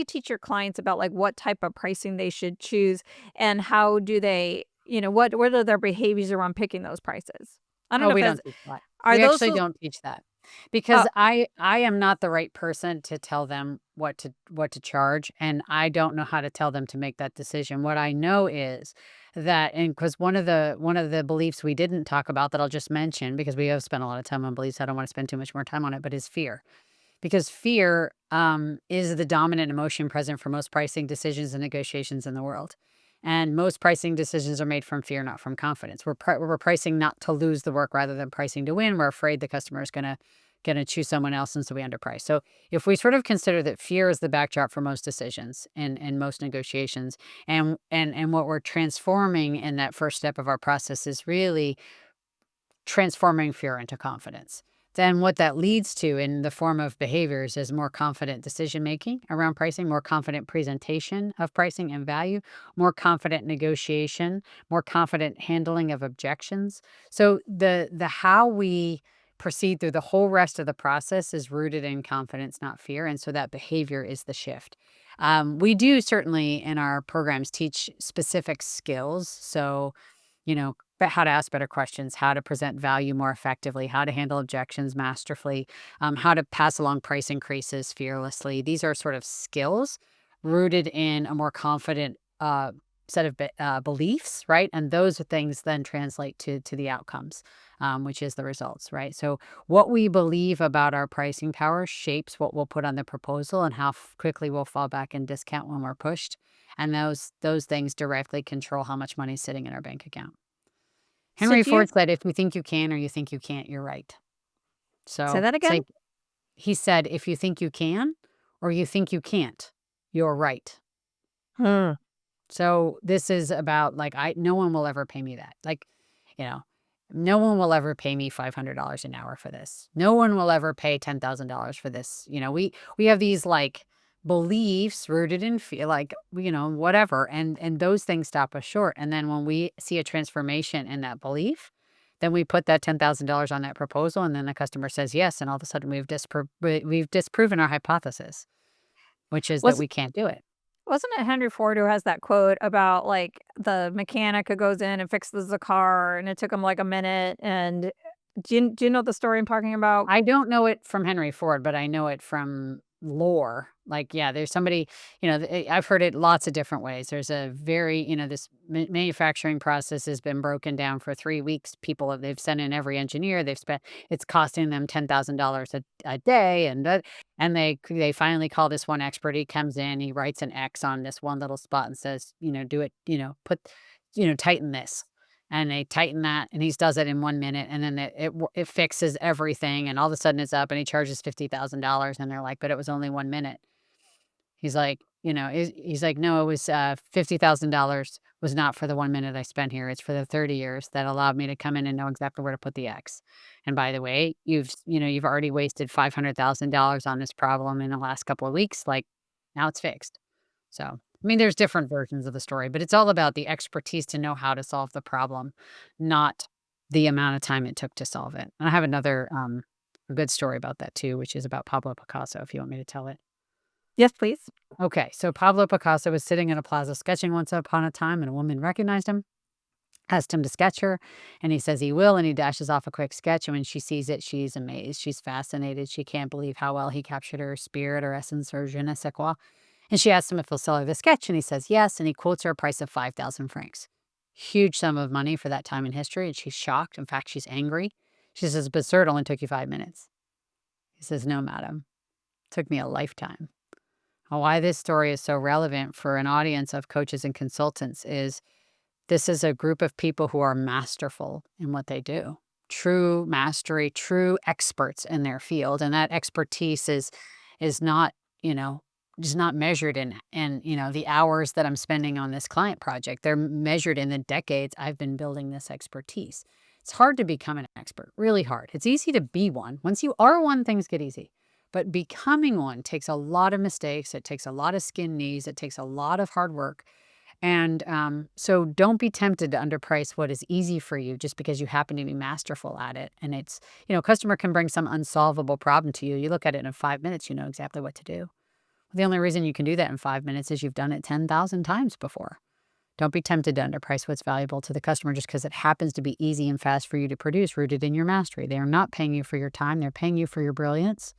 teach your clients about, like, what type of pricing they should choose, and how do they what are their behaviors around picking those prices? I don't Oh, know if we that's don't teach that. are We those actually the don't teach that oh, because I am not the right person to tell them what to charge, and I don't know how to tell them to make that decision. What I know is that and because one of the beliefs we didn't talk about that I'll just mention because we have spent a lot of time on beliefs, I don't want to spend too much more time on it, but is fear. Because fear is the dominant emotion present for most pricing decisions and negotiations in the world. And most pricing decisions are made from fear, not from confidence. We're pricing not to lose the work rather than pricing to win. We're afraid the customer is gonna choose someone else, and so we underprice. So if we sort of consider that fear is the backdrop for most decisions and most negotiations, and what we're transforming in that first step of our process is really transforming fear into confidence. Then what that leads to in the form of behaviors is more confident decision making around pricing, more confident presentation of pricing and value, more confident negotiation, more confident handling of objections. So the how we proceed through the whole rest of the process is rooted in confidence, not fear. And so that behavior is the shift. We do certainly in our programs teach specific skills. So but how to ask better questions, how to present value more effectively, how to handle objections masterfully, how to pass along price increases fearlessly. These are sort of skills rooted in a more confident beliefs, right? And those things then translate to the outcomes, which is the results, right? So what we believe about our pricing power shapes what we'll put on the proposal and how quickly we'll fall back and discount when we're pushed. And those things directly control how much money is sitting in our bank account. So Henry do you Ford said, "If you think you can or you think you can't, you're right." say So that it's again? like he said, "If you think you can or you think you can't, you're right." Hmm. So this is about like no one will ever pay me that. Like, you know, no one will ever pay me $500 an hour for this. No one will ever pay $10,000 for this. We have these like beliefs rooted in fear, like, whatever, and those things stop us short. And then when we see a transformation in that belief, then we put that $10,000 on that proposal, and then the customer says yes, and all of a sudden we've disproven our hypothesis, which is that Was we can't do it. Wasn't it Henry Ford who has that quote about, like, the mechanic who goes in and fixes the car, and it took him, like, a minute, and do you know the story I'm talking about? I don't know it from Henry Ford, but I know it from lore. Like, yeah, there's somebody, I've heard it lots of different ways. There's a very, this manufacturing process has been broken down for 3 weeks. They've sent in every engineer. It's costing them $10,000 a day. And they finally call this one expert. He comes in, he writes an X on this one little spot and says, do it, tighten this. And they tighten that, and he does it in 1 minute, and then it fixes everything, and all of a sudden it's up, and he charges $50,000, and they're like, "But it was only 1 minute." He's like, he's like, "No, it was, $50,000 was not for the 1 minute I spent here, it's for the 30 years that allowed me to come in and know exactly where to put the X. And by the way, you've already wasted $500,000 on this problem in the last couple of weeks, like, now it's fixed." So, I mean, there's different versions of the story, but it's all about the expertise to know how to solve the problem, not the amount of time it took to solve it. And I have another, a good story about that too, which is about Pablo Picasso, if you want me to tell it. Yes, please. Okay, so Pablo Picasso was sitting in a plaza sketching once upon a time, and a woman recognized him, asked him to sketch her, and he says he will, and he dashes off a quick sketch. And when she sees it, she's amazed. She's fascinated. She can't believe how well he captured her spirit or essence or je ne sais quoi. And she asks him if he'll sell her the sketch, and he says yes, and he quotes her a price of 5,000 francs. Huge sum of money for that time in history, and she's shocked. In fact, she's angry. She says, "But sir, it only took you 5 minutes." He says, "No, madam. It took me a lifetime." Why this story is so relevant for an audience of coaches and consultants is this is a group of people who are masterful in what they do. True mastery, true experts in their field, and that expertise is not, just not measured in the hours that I'm spending on this client project. They're measured in the decades I've been building this expertise. It's hard to become an expert, really hard. It's easy to be one. Once you are one, things get easy. But becoming one takes a lot of mistakes. It takes a lot of skin knees. It takes a lot of hard work. And so don't be tempted to underprice what is easy for you just because you happen to be masterful at it. And customer can bring some unsolvable problem to you. You look at it in 5 minutes, you know exactly what to do. The only reason you can do that in 5 minutes is you've done it 10,000 times before. Don't be tempted to underprice what's valuable to the customer just because it happens to be easy and fast for you to produce, rooted in your mastery. They are not paying you for your time. They're paying you for your brilliance.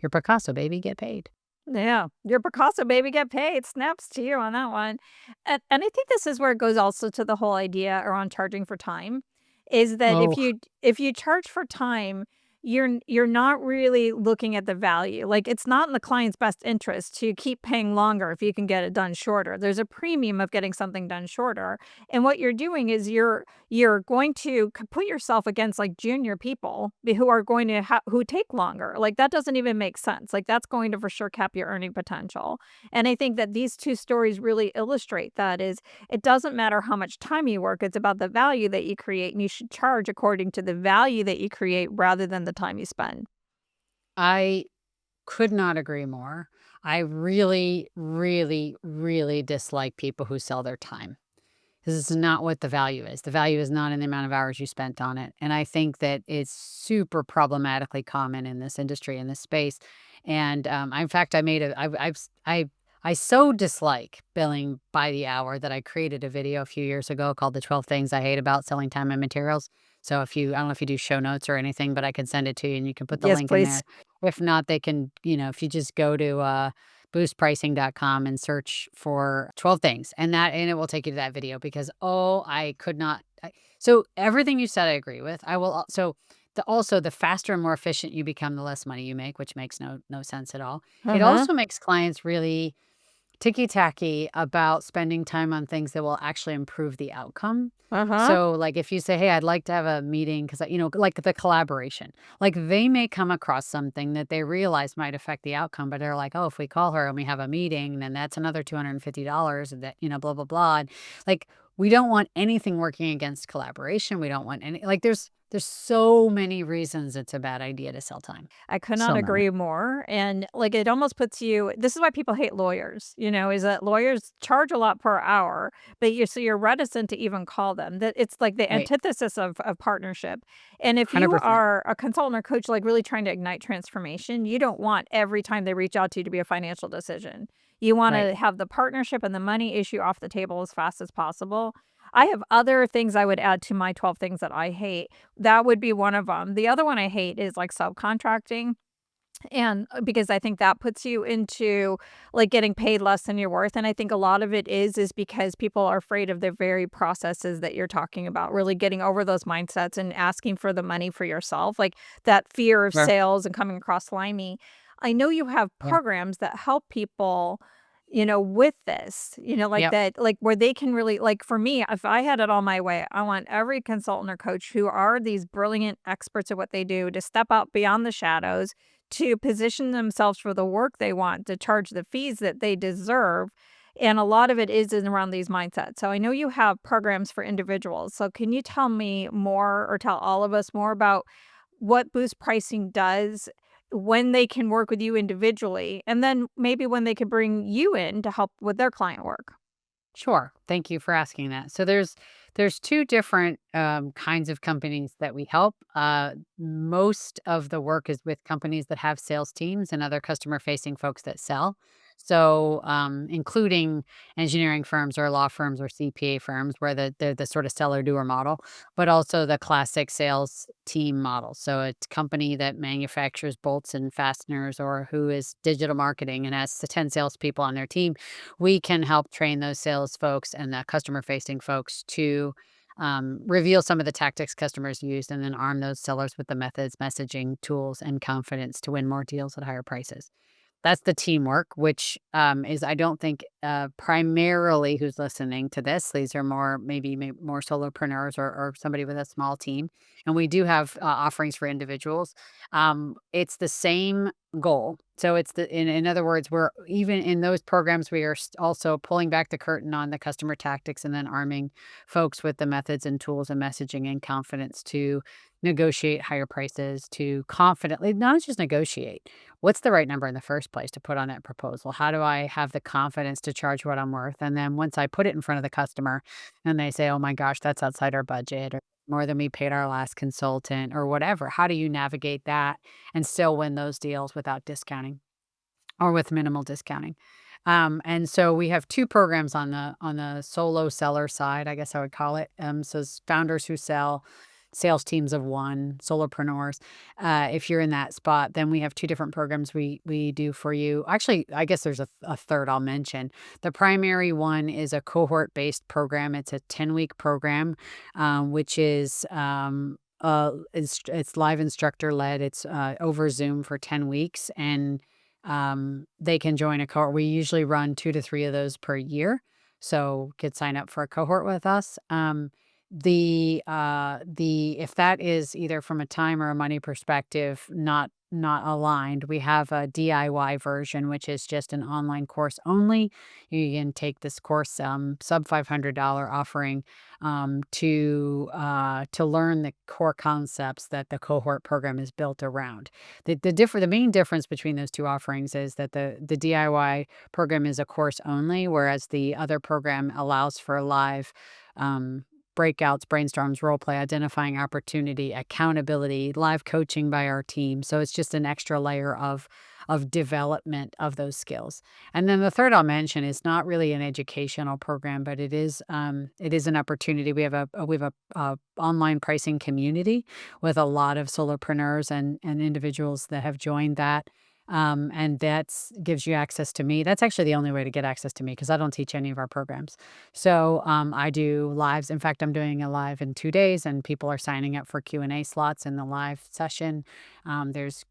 Your Picasso, baby, get paid. Yeah, your Picasso baby get paid, snaps to you on that one. And I think this is where it goes also to the whole idea around charging for time, is that Oh, if you charge for time, you're not really looking at the value. Like, it's not in the client's best interest to keep paying longer if you can get it done shorter. There's a premium of getting something done shorter. And what you're doing is you're going to put yourself against, like, junior people who are going to who take longer. Like, that doesn't even make sense. Like, that's going to for sure cap your earning potential. And I think that these two stories really illustrate that is it doesn't matter how much time you work, it's about the value that you create, and you should charge according to the value that you create rather than the time you spend. I could not agree more. I really, really, really dislike people who sell their time. This is not what the value is. The value is not in the amount of hours you spent on it. And I think that it's super problematically common in this industry, in this space. And in fact, I so dislike billing by the hour that I created a video a few years ago called "The 12 Things I Hate About Selling Time and Materials." So I don't know if you do show notes or anything, but I can send it to you and you can put the Yes, link in there. please. If not, they can, if you just go to boostpricing.com and search for 12 things, and it will take you to that video because, oh, I could not so everything you said I agree with. I will also the faster and more efficient you become, the less money you make, which makes no sense at all. It Uh-huh. also makes clients really ticky-tacky about spending time on things that will actually improve the outcome. Uh-huh. So, like, if you say, "Hey, I'd like to have a meeting," 'cause, like the collaboration. Like, they may come across something that they realize might affect the outcome, but they're like, "Oh, if we call her and we have a meeting, then that's another $250 and that, blah, blah, blah." And, like, we don't want anything working against collaboration. We don't want any there's so many reasons it's a bad idea to sell time. I could not So many. agree more, and, like, it almost puts you this is why people hate lawyers, is that lawyers charge a lot per hour, but you're reticent to even call them, that it's like the Right. antithesis of partnership, and if you 100%. are a consultant or coach, like, really trying to ignite transformation, you don't want every time they reach out to you to be a financial decision. You Right. wanna have the partnership and the money issue off the table as fast as possible. I have other things I would add to my 12 things that I hate. That would be one of them. The other one I hate is, like, subcontracting, and because I think that puts you into, like, getting paid less than you're worth, and I think a lot of it is because people are afraid of the very processes that you're talking about, really getting over those mindsets and asking for the money for yourself, like, that fear of Ver sales and coming across slimy. I know you have Yeah. programs that help people, with this, like Yep. that, like, where they can really like, for me, if I had it all my way, I want every consultant or coach who are these brilliant experts at what they do to step out beyond the shadows, to position themselves for the work they want, to charge the fees that they deserve, and a lot of it is in around these mindsets. So I know you have programs for individuals, so can you tell me more or tell all of us more about what boost pricing does, when they can work with you individually, and then maybe when they could bring you in to help with their client work? Sure. Thank you for asking that. So there's two different kinds of companies that we help. Most of the work is with companies that have sales teams and other customer facing folks that sell. So, including engineering firms or law firms or CPA firms, where they're the sort of seller doer model, but also the classic sales team model. So, a company that manufactures bolts and fasteners, or who is digital marketing and has 10 salespeople on their team, we can help train those sales folks and the customer facing folks to reveal some of the tactics customers used and then arm those sellers with the methods, messaging, tools, and confidence to win more deals at higher prices. That's the teamwork, which, is I don't think, primarily who's listening to this. These are more more solopreneurs or somebody with a small team, and we do have, offerings for individuals. It's the same goal. So it's in other words, we're even in those programs, we are also pulling back the curtain on the customer tactics and then arming folks with the methods and tools and messaging and confidence to negotiate higher prices, to confidently not just negotiate. What's the right number in the first place to put on that proposal? How do I have the confidence to charge what I'm worth? And then once I put it in front of the customer and they say, "Oh my gosh, that's outside our budget," or more than we paid our last consultant or whatever, how do you navigate that and still win those deals without discounting or with minimal discounting? And so we have two programs on the solo seller side, I guess I would call it. Founders who sell, sales teams of one, solopreneurs. If you're in that spot, then we have two different programs we do for you. Actually, I guess there's a third I'll mention. The primary one is a cohort based program. It's a 10-week program, which is it's live instructor led. It's over Zoom for 10 weeks, and they can join a cohort. We usually run 2 to 3 of those per year, so could sign up for a cohort with us. The if that is either from a time or a money perspective not aligned, we have a DIY version, which is just an online course only. You can take this course, sub $500 offering, to learn the core concepts that the cohort program is built around. The main difference between those two offerings is that the DIY program is a course only, whereas the other program allows for live, um, breakouts, brainstorms, role play, identifying opportunity, accountability, live coaching by our team. So it's just an extra layer of development of those skills. And then the third I'll mention is not really an educational program, but it is an opportunity. We have a online pricing community with a lot of solopreneurs and individuals that have joined that. And that's gives you access to me. That's actually the only way to get access to me because I don't teach any of our programs. So I do lives. In fact, I'm doing a live in 2 days, and people are signing up for Q&A slots in the live session. There's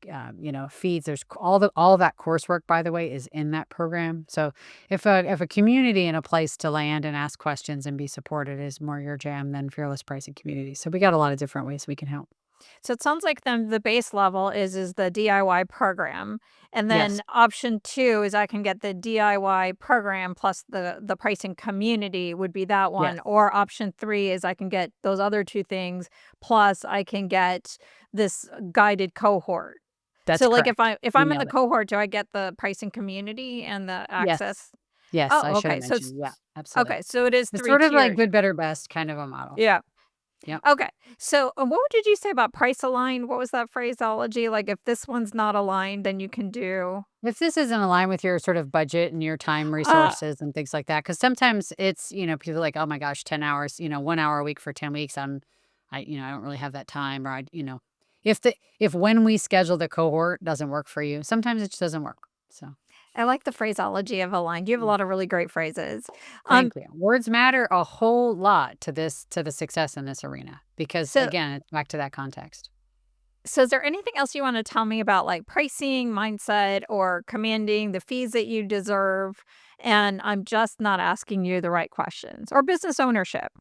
feeds. There's all that coursework, by the way, is in that program. So if a community and a place to land and ask questions and be supported is more your jam than fearless pricing community. So we got a lot of different ways we can help. So it sounds like then the base level is the DIY program, and then Yes. option 2 is I can get the DIY program plus the pricing community would be that Yes. one, or option 3 is I can get those other 2 things, plus I can get this guided cohort. That's So, like, if correct. You I'm in the nailed it. cohort, do I get the pricing community and the Yes. access? Yes, I Oh, should okay, have so mentioned, yeah, absolutely. okay, so it is It's 3 sort of like tiers. good, better, best kind of a model. Yeah. Yep. Okay. So, what did you say about price aligned? What was that phraseology? Like, if this one's not aligned, then you can do. If this isn't aligned with your sort of budget and your time Uh, resources and things like that, because sometimes it's, people are like, "Oh my gosh, 10 hours, 1 hour a week for 10 weeks, I don't really have that time," or if when we schedule the cohort doesn't work for you, sometimes it just doesn't work. So, I like the phraseology of aligned. You have a mm, lot of really great phrases. Um, thank you. Words matter a whole lot to the success in this arena because, so, again, it's back to that context. is there anything else you want to tell me about like pricing, mindset, or commanding the fees that you deserve? And I'm just not asking you the right questions or business ownership.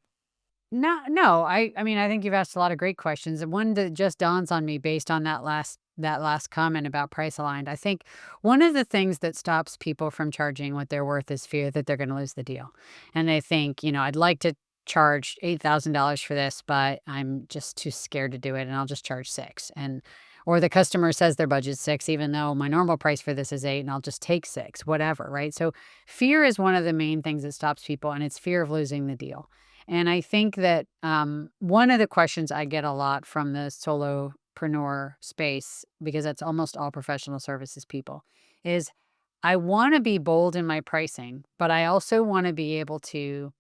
No, no. I mean, I think you've asked a lot of great questions. And one that just dawns on me based on that last comment about price aligned. I think one of the things that stops people from charging what they're worth is fear that they're going to lose the deal. And they think, I'd like to charge $8,000 for this, but I'm just too scared to do it and I'll just charge 6. And or the customer says their budget's 6 even though my normal price for this is 8 and I'll just take 6, whatever, right? So fear is one of the main things that stops people, and it's fear of losing the deal. And I think that one of the questions I get a lot from the solopreneur space, because that's almost all professional services people, is I want to be bold in my pricing, but I also want to be able to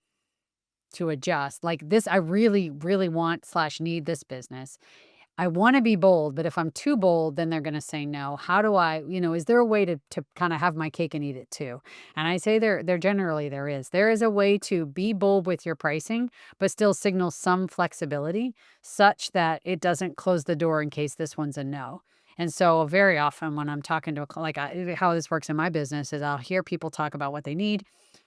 adjust. Like this, I really, really want slash need this business. I wanna be bold, but if I'm too bold, then they're gonna say no. How do is there a way to kinda have my cake and eat it too? And I say there generally there is. There is a way to be bold with your pricing, but still signal some flexibility such that it doesn't close the door in case this one's a no. And so very often when I'm talking to a cl like, how this works in my business is I'll hear people talk about what they need,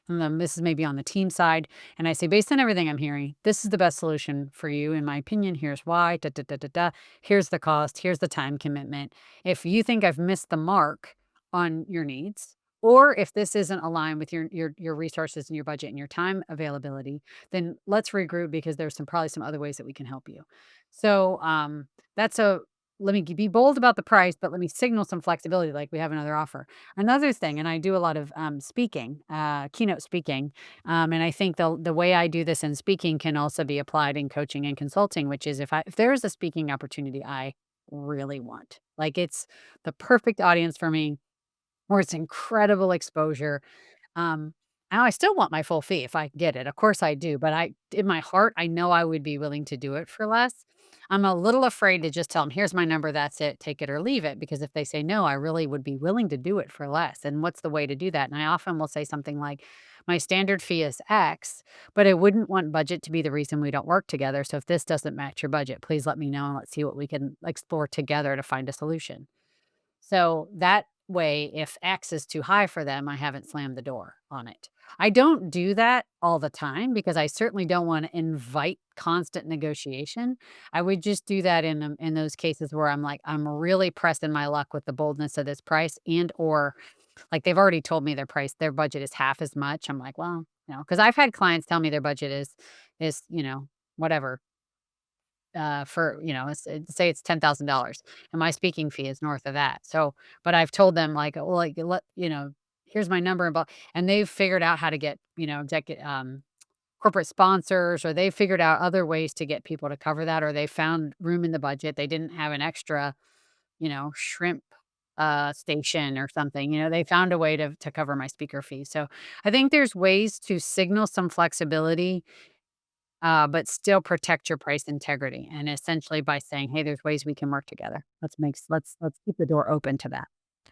and then this is maybe on the team side, and I say, "Based on everything I'm hearing, this is the best solution for you in my opinion. Here's why, da, da, da, da, da. Here's the cost, here's the time commitment. If you think I've missed the mark on your needs, or if this isn't aligned with your resources and your budget and your time availability, then let's regroup because there's probably some other ways that we can help you." So that's a let me be bold about the price, but let me signal some flexibility, like we have another offer. Another thing, and I do a lot of speaking, keynote speaking, and I think the way I do this in speaking can also be applied in coaching and consulting, which is if there is a speaking opportunity I really want, like it's the perfect audience for me, where it's incredible exposure. Um, Now I still want my full fee if I can get it. Of course I do, but in my heart, I know I would be willing to do it for less. I'm a little afraid to just tell them, "Here's my number, that's it, take it or leave it," because if they say no, I really would be willing to do it for less. And what's the way to do that? And I often will say something like, "My standard fee is X, but I wouldn't want budget to be the reason we don't work together. So if this doesn't match your budget, please let me know and let's see what we can explore together to find a solution." So that way, if X is too high for them, I haven't slammed the door on it. I don't do that all the time because I certainly don't want to invite constant negotiation. I would just do that in those cases where I'm like, I'm really pressing my luck with the boldness of this price, and or like they've already told me their budget is half as much. I'm like, well, because I've had clients tell me their budget is whatever, for, say it's $10,000 and my speaking fee is north of that. So, but I've told them like, well, like, here's my number and they've figured out how to get, corporate sponsors, or they figured out other ways to get people to cover that, or they found room in the budget. They didn't have an extra, shrimp station or something. They found a way to cover my speaker fee. So I think there's ways to signal some flexibility, but still protect your price integrity, and essentially by saying, "Hey, there's ways we can work together. Let's keep the door open to that."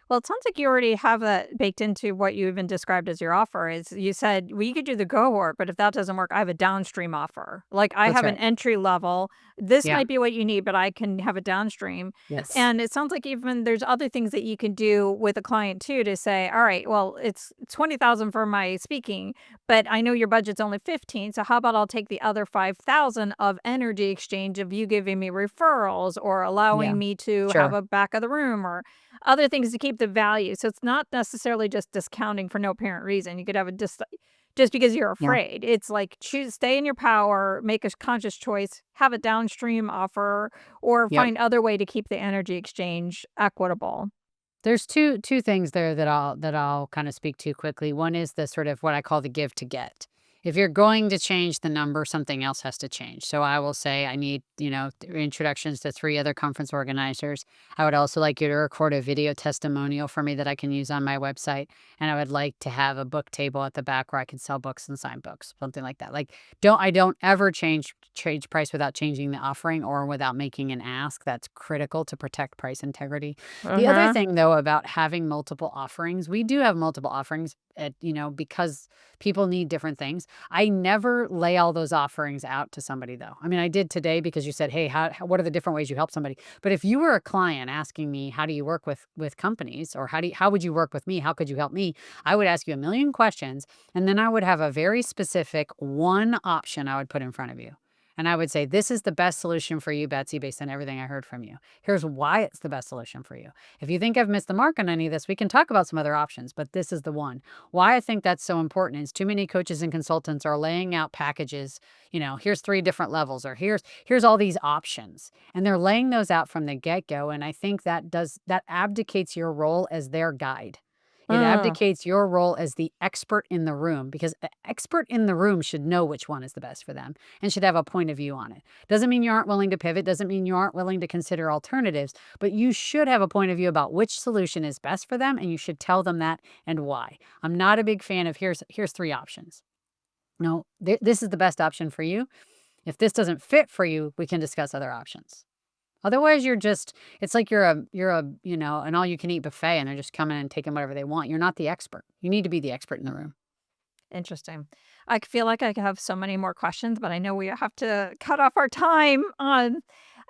Well, it sounds like you already have that baked into what you even described as your offer is you said, "Well, you could do the cohort, but if that doesn't work, I have a downstream offer." Like, I That's have an right. entry level. This Yeah. might be what you need, but I can have a downstream. Yes. And it sounds like even there's other things that you can do with a client too to say, "All right, well, it's 20,000 for my speaking, but I know your budget's only 15, so how about I'll take the other 5,000 of energy exchange of you giving me referrals or Yeah. allowing me to have Sure. a back of the room or other things to keep the value." So it's not necessarily just discounting for no apparent reason. You could have a just because you're Yeah. afraid. It's like choose stay in your power, make a conscious choice, have a downstream offer, or Yep. find other way to keep the energy exchange equitable. There's two things there that I'll kind of speak to quickly. One is the sort of what I call the give to get. If you're going to change the number, something else has to change. So I will say I need, introductions to three other conference organizers. I would also like you to record a video testimonial for me that I can use on my website. And I would like to have a book table at the back where I can sell books and sign books, something like that. Like don't ever change price without changing the offering or without making an ask. That's critical to protect price integrity. The other Uh-huh. thing, though, about having multiple offerings, we do have multiple offerings because people need different things. I never lay all those offerings out to somebody, though. I mean, I did today because you said, "Hey, what are the different ways you help somebody?" But if you were a client asking me, "How do you work with companies?" or how would you work with me? How could you help me?" I would ask you a million questions, and then I would have a very specific one option I would put in front of you. And I would say, "This is the best solution for you, Betsy, based on everything I heard from you. Here's why it's the best solution for you. If you think I've missed the mark on any of this, we can talk about some other options, but this is the one." Why I think that's so important is too many coaches and consultants are laying out packages, here's three different levels or here's all these options. And they're laying those out from the get-go. And I think that abdicates your role as their guide. It Mm. abdicates your role as the expert in the room because the expert in the room should know which one is the best for them and should have a point of view on it. Doesn't mean you aren't willing to pivot, doesn't mean you aren't willing to consider alternatives, but you should have a point of view about which solution is best for them, and you should tell them that and why. I'm not a big fan of here's three options. No, this is the best option for you. If this doesn't fit for you, we can discuss other options. Otherwise, it's like you're an all you can eat buffet and they're just coming and taking whatever they want. You're not the expert. You need to be the expert in the room. Interesting. I feel like I could have so many more questions, but I know we have to cut off our time.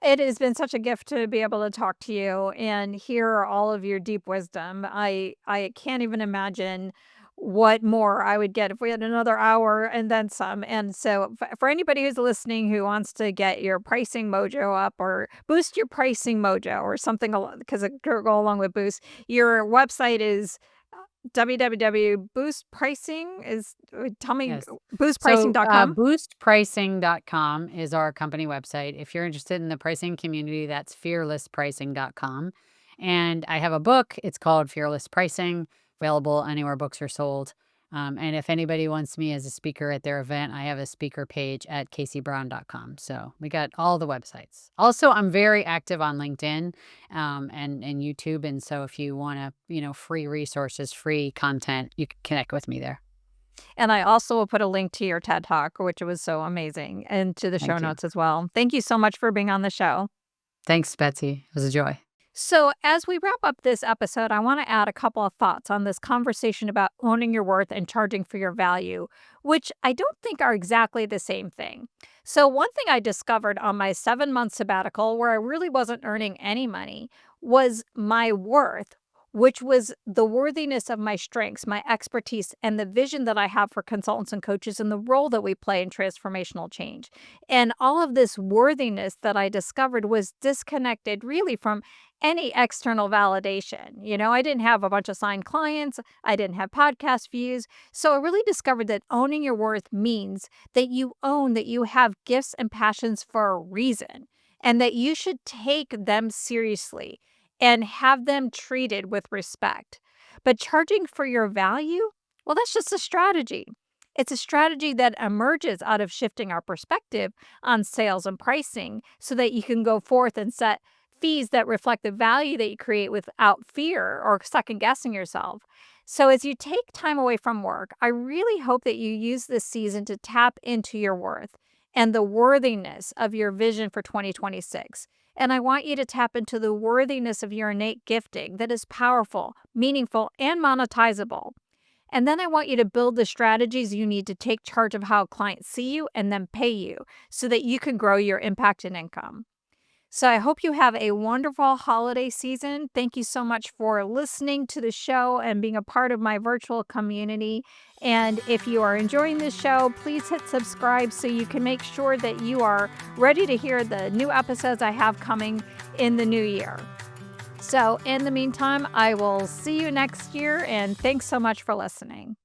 It has been such a gift to be able to talk to you and hear all of your deep wisdom. I can't even imagine what more I would get if we had another hour and then some. And so, for anybody who's listening who wants to get your pricing mojo up or boost your pricing mojo or something, because it could go along with boost, your website is www.boost pricing is tell me Yes. So, boostpricing.com? boostpricing.com is our company website. If you're interested in the pricing community, that's fearlesspricing.com. And I have a book. It's called Fearless Pricing, available anywhere books are sold. And if anybody wants me as a speaker at their event, I have a speaker page at caseybrown.com. So we got all the websites. Also, I'm very active on LinkedIn and YouTube. And so if you want to, free resources, free content, you can connect with me there. And I also will put a link to your TED Talk, which was so amazing, and to the show Thank you. notes as well. Thank you so much for being on the show. Thanks, Betsy. It was a joy. So, as we wrap up this episode, I want to add a couple of thoughts on this conversation about owning your worth and charging for your value, which I don't think are exactly the same thing. So, one thing I discovered on my 7 month sabbatical, where I really wasn't earning any money, was my worth, which was the worthiness of my strengths, my expertise, and the vision that I have for consultants and coaches and the role that we play in transformational change. And all of this worthiness that I discovered was disconnected really from any external validation. I didn't have a bunch of signed clients, I didn't have podcast views. So I really discovered that owning your worth means that you own that you have gifts and passions for a reason and that you should take them seriously and have them treated with respect. But charging for your value, well, that's just a strategy. It's a strategy that emerges out of shifting our perspective on sales and pricing so that you can go forth and set fees that reflect the value that you create without fear or second guessing yourself. So, as you take time away from work, I really hope that you use this season to tap into your worth and the worthiness of your vision for 2026. And I want you to tap into the worthiness of your innate gifting that is powerful, meaningful, and monetizable. And then I want you to build the strategies you need to take charge of how clients see you and then pay you so that you can grow your impact and income. So I hope you have a wonderful holiday season. Thank you so much for listening to the show and being a part of my virtual community. And if you are enjoying this show, please hit subscribe so you can make sure that you are ready to hear the new episodes I have coming in the new year. So in the meantime, I will see you next year, and thanks so much for listening.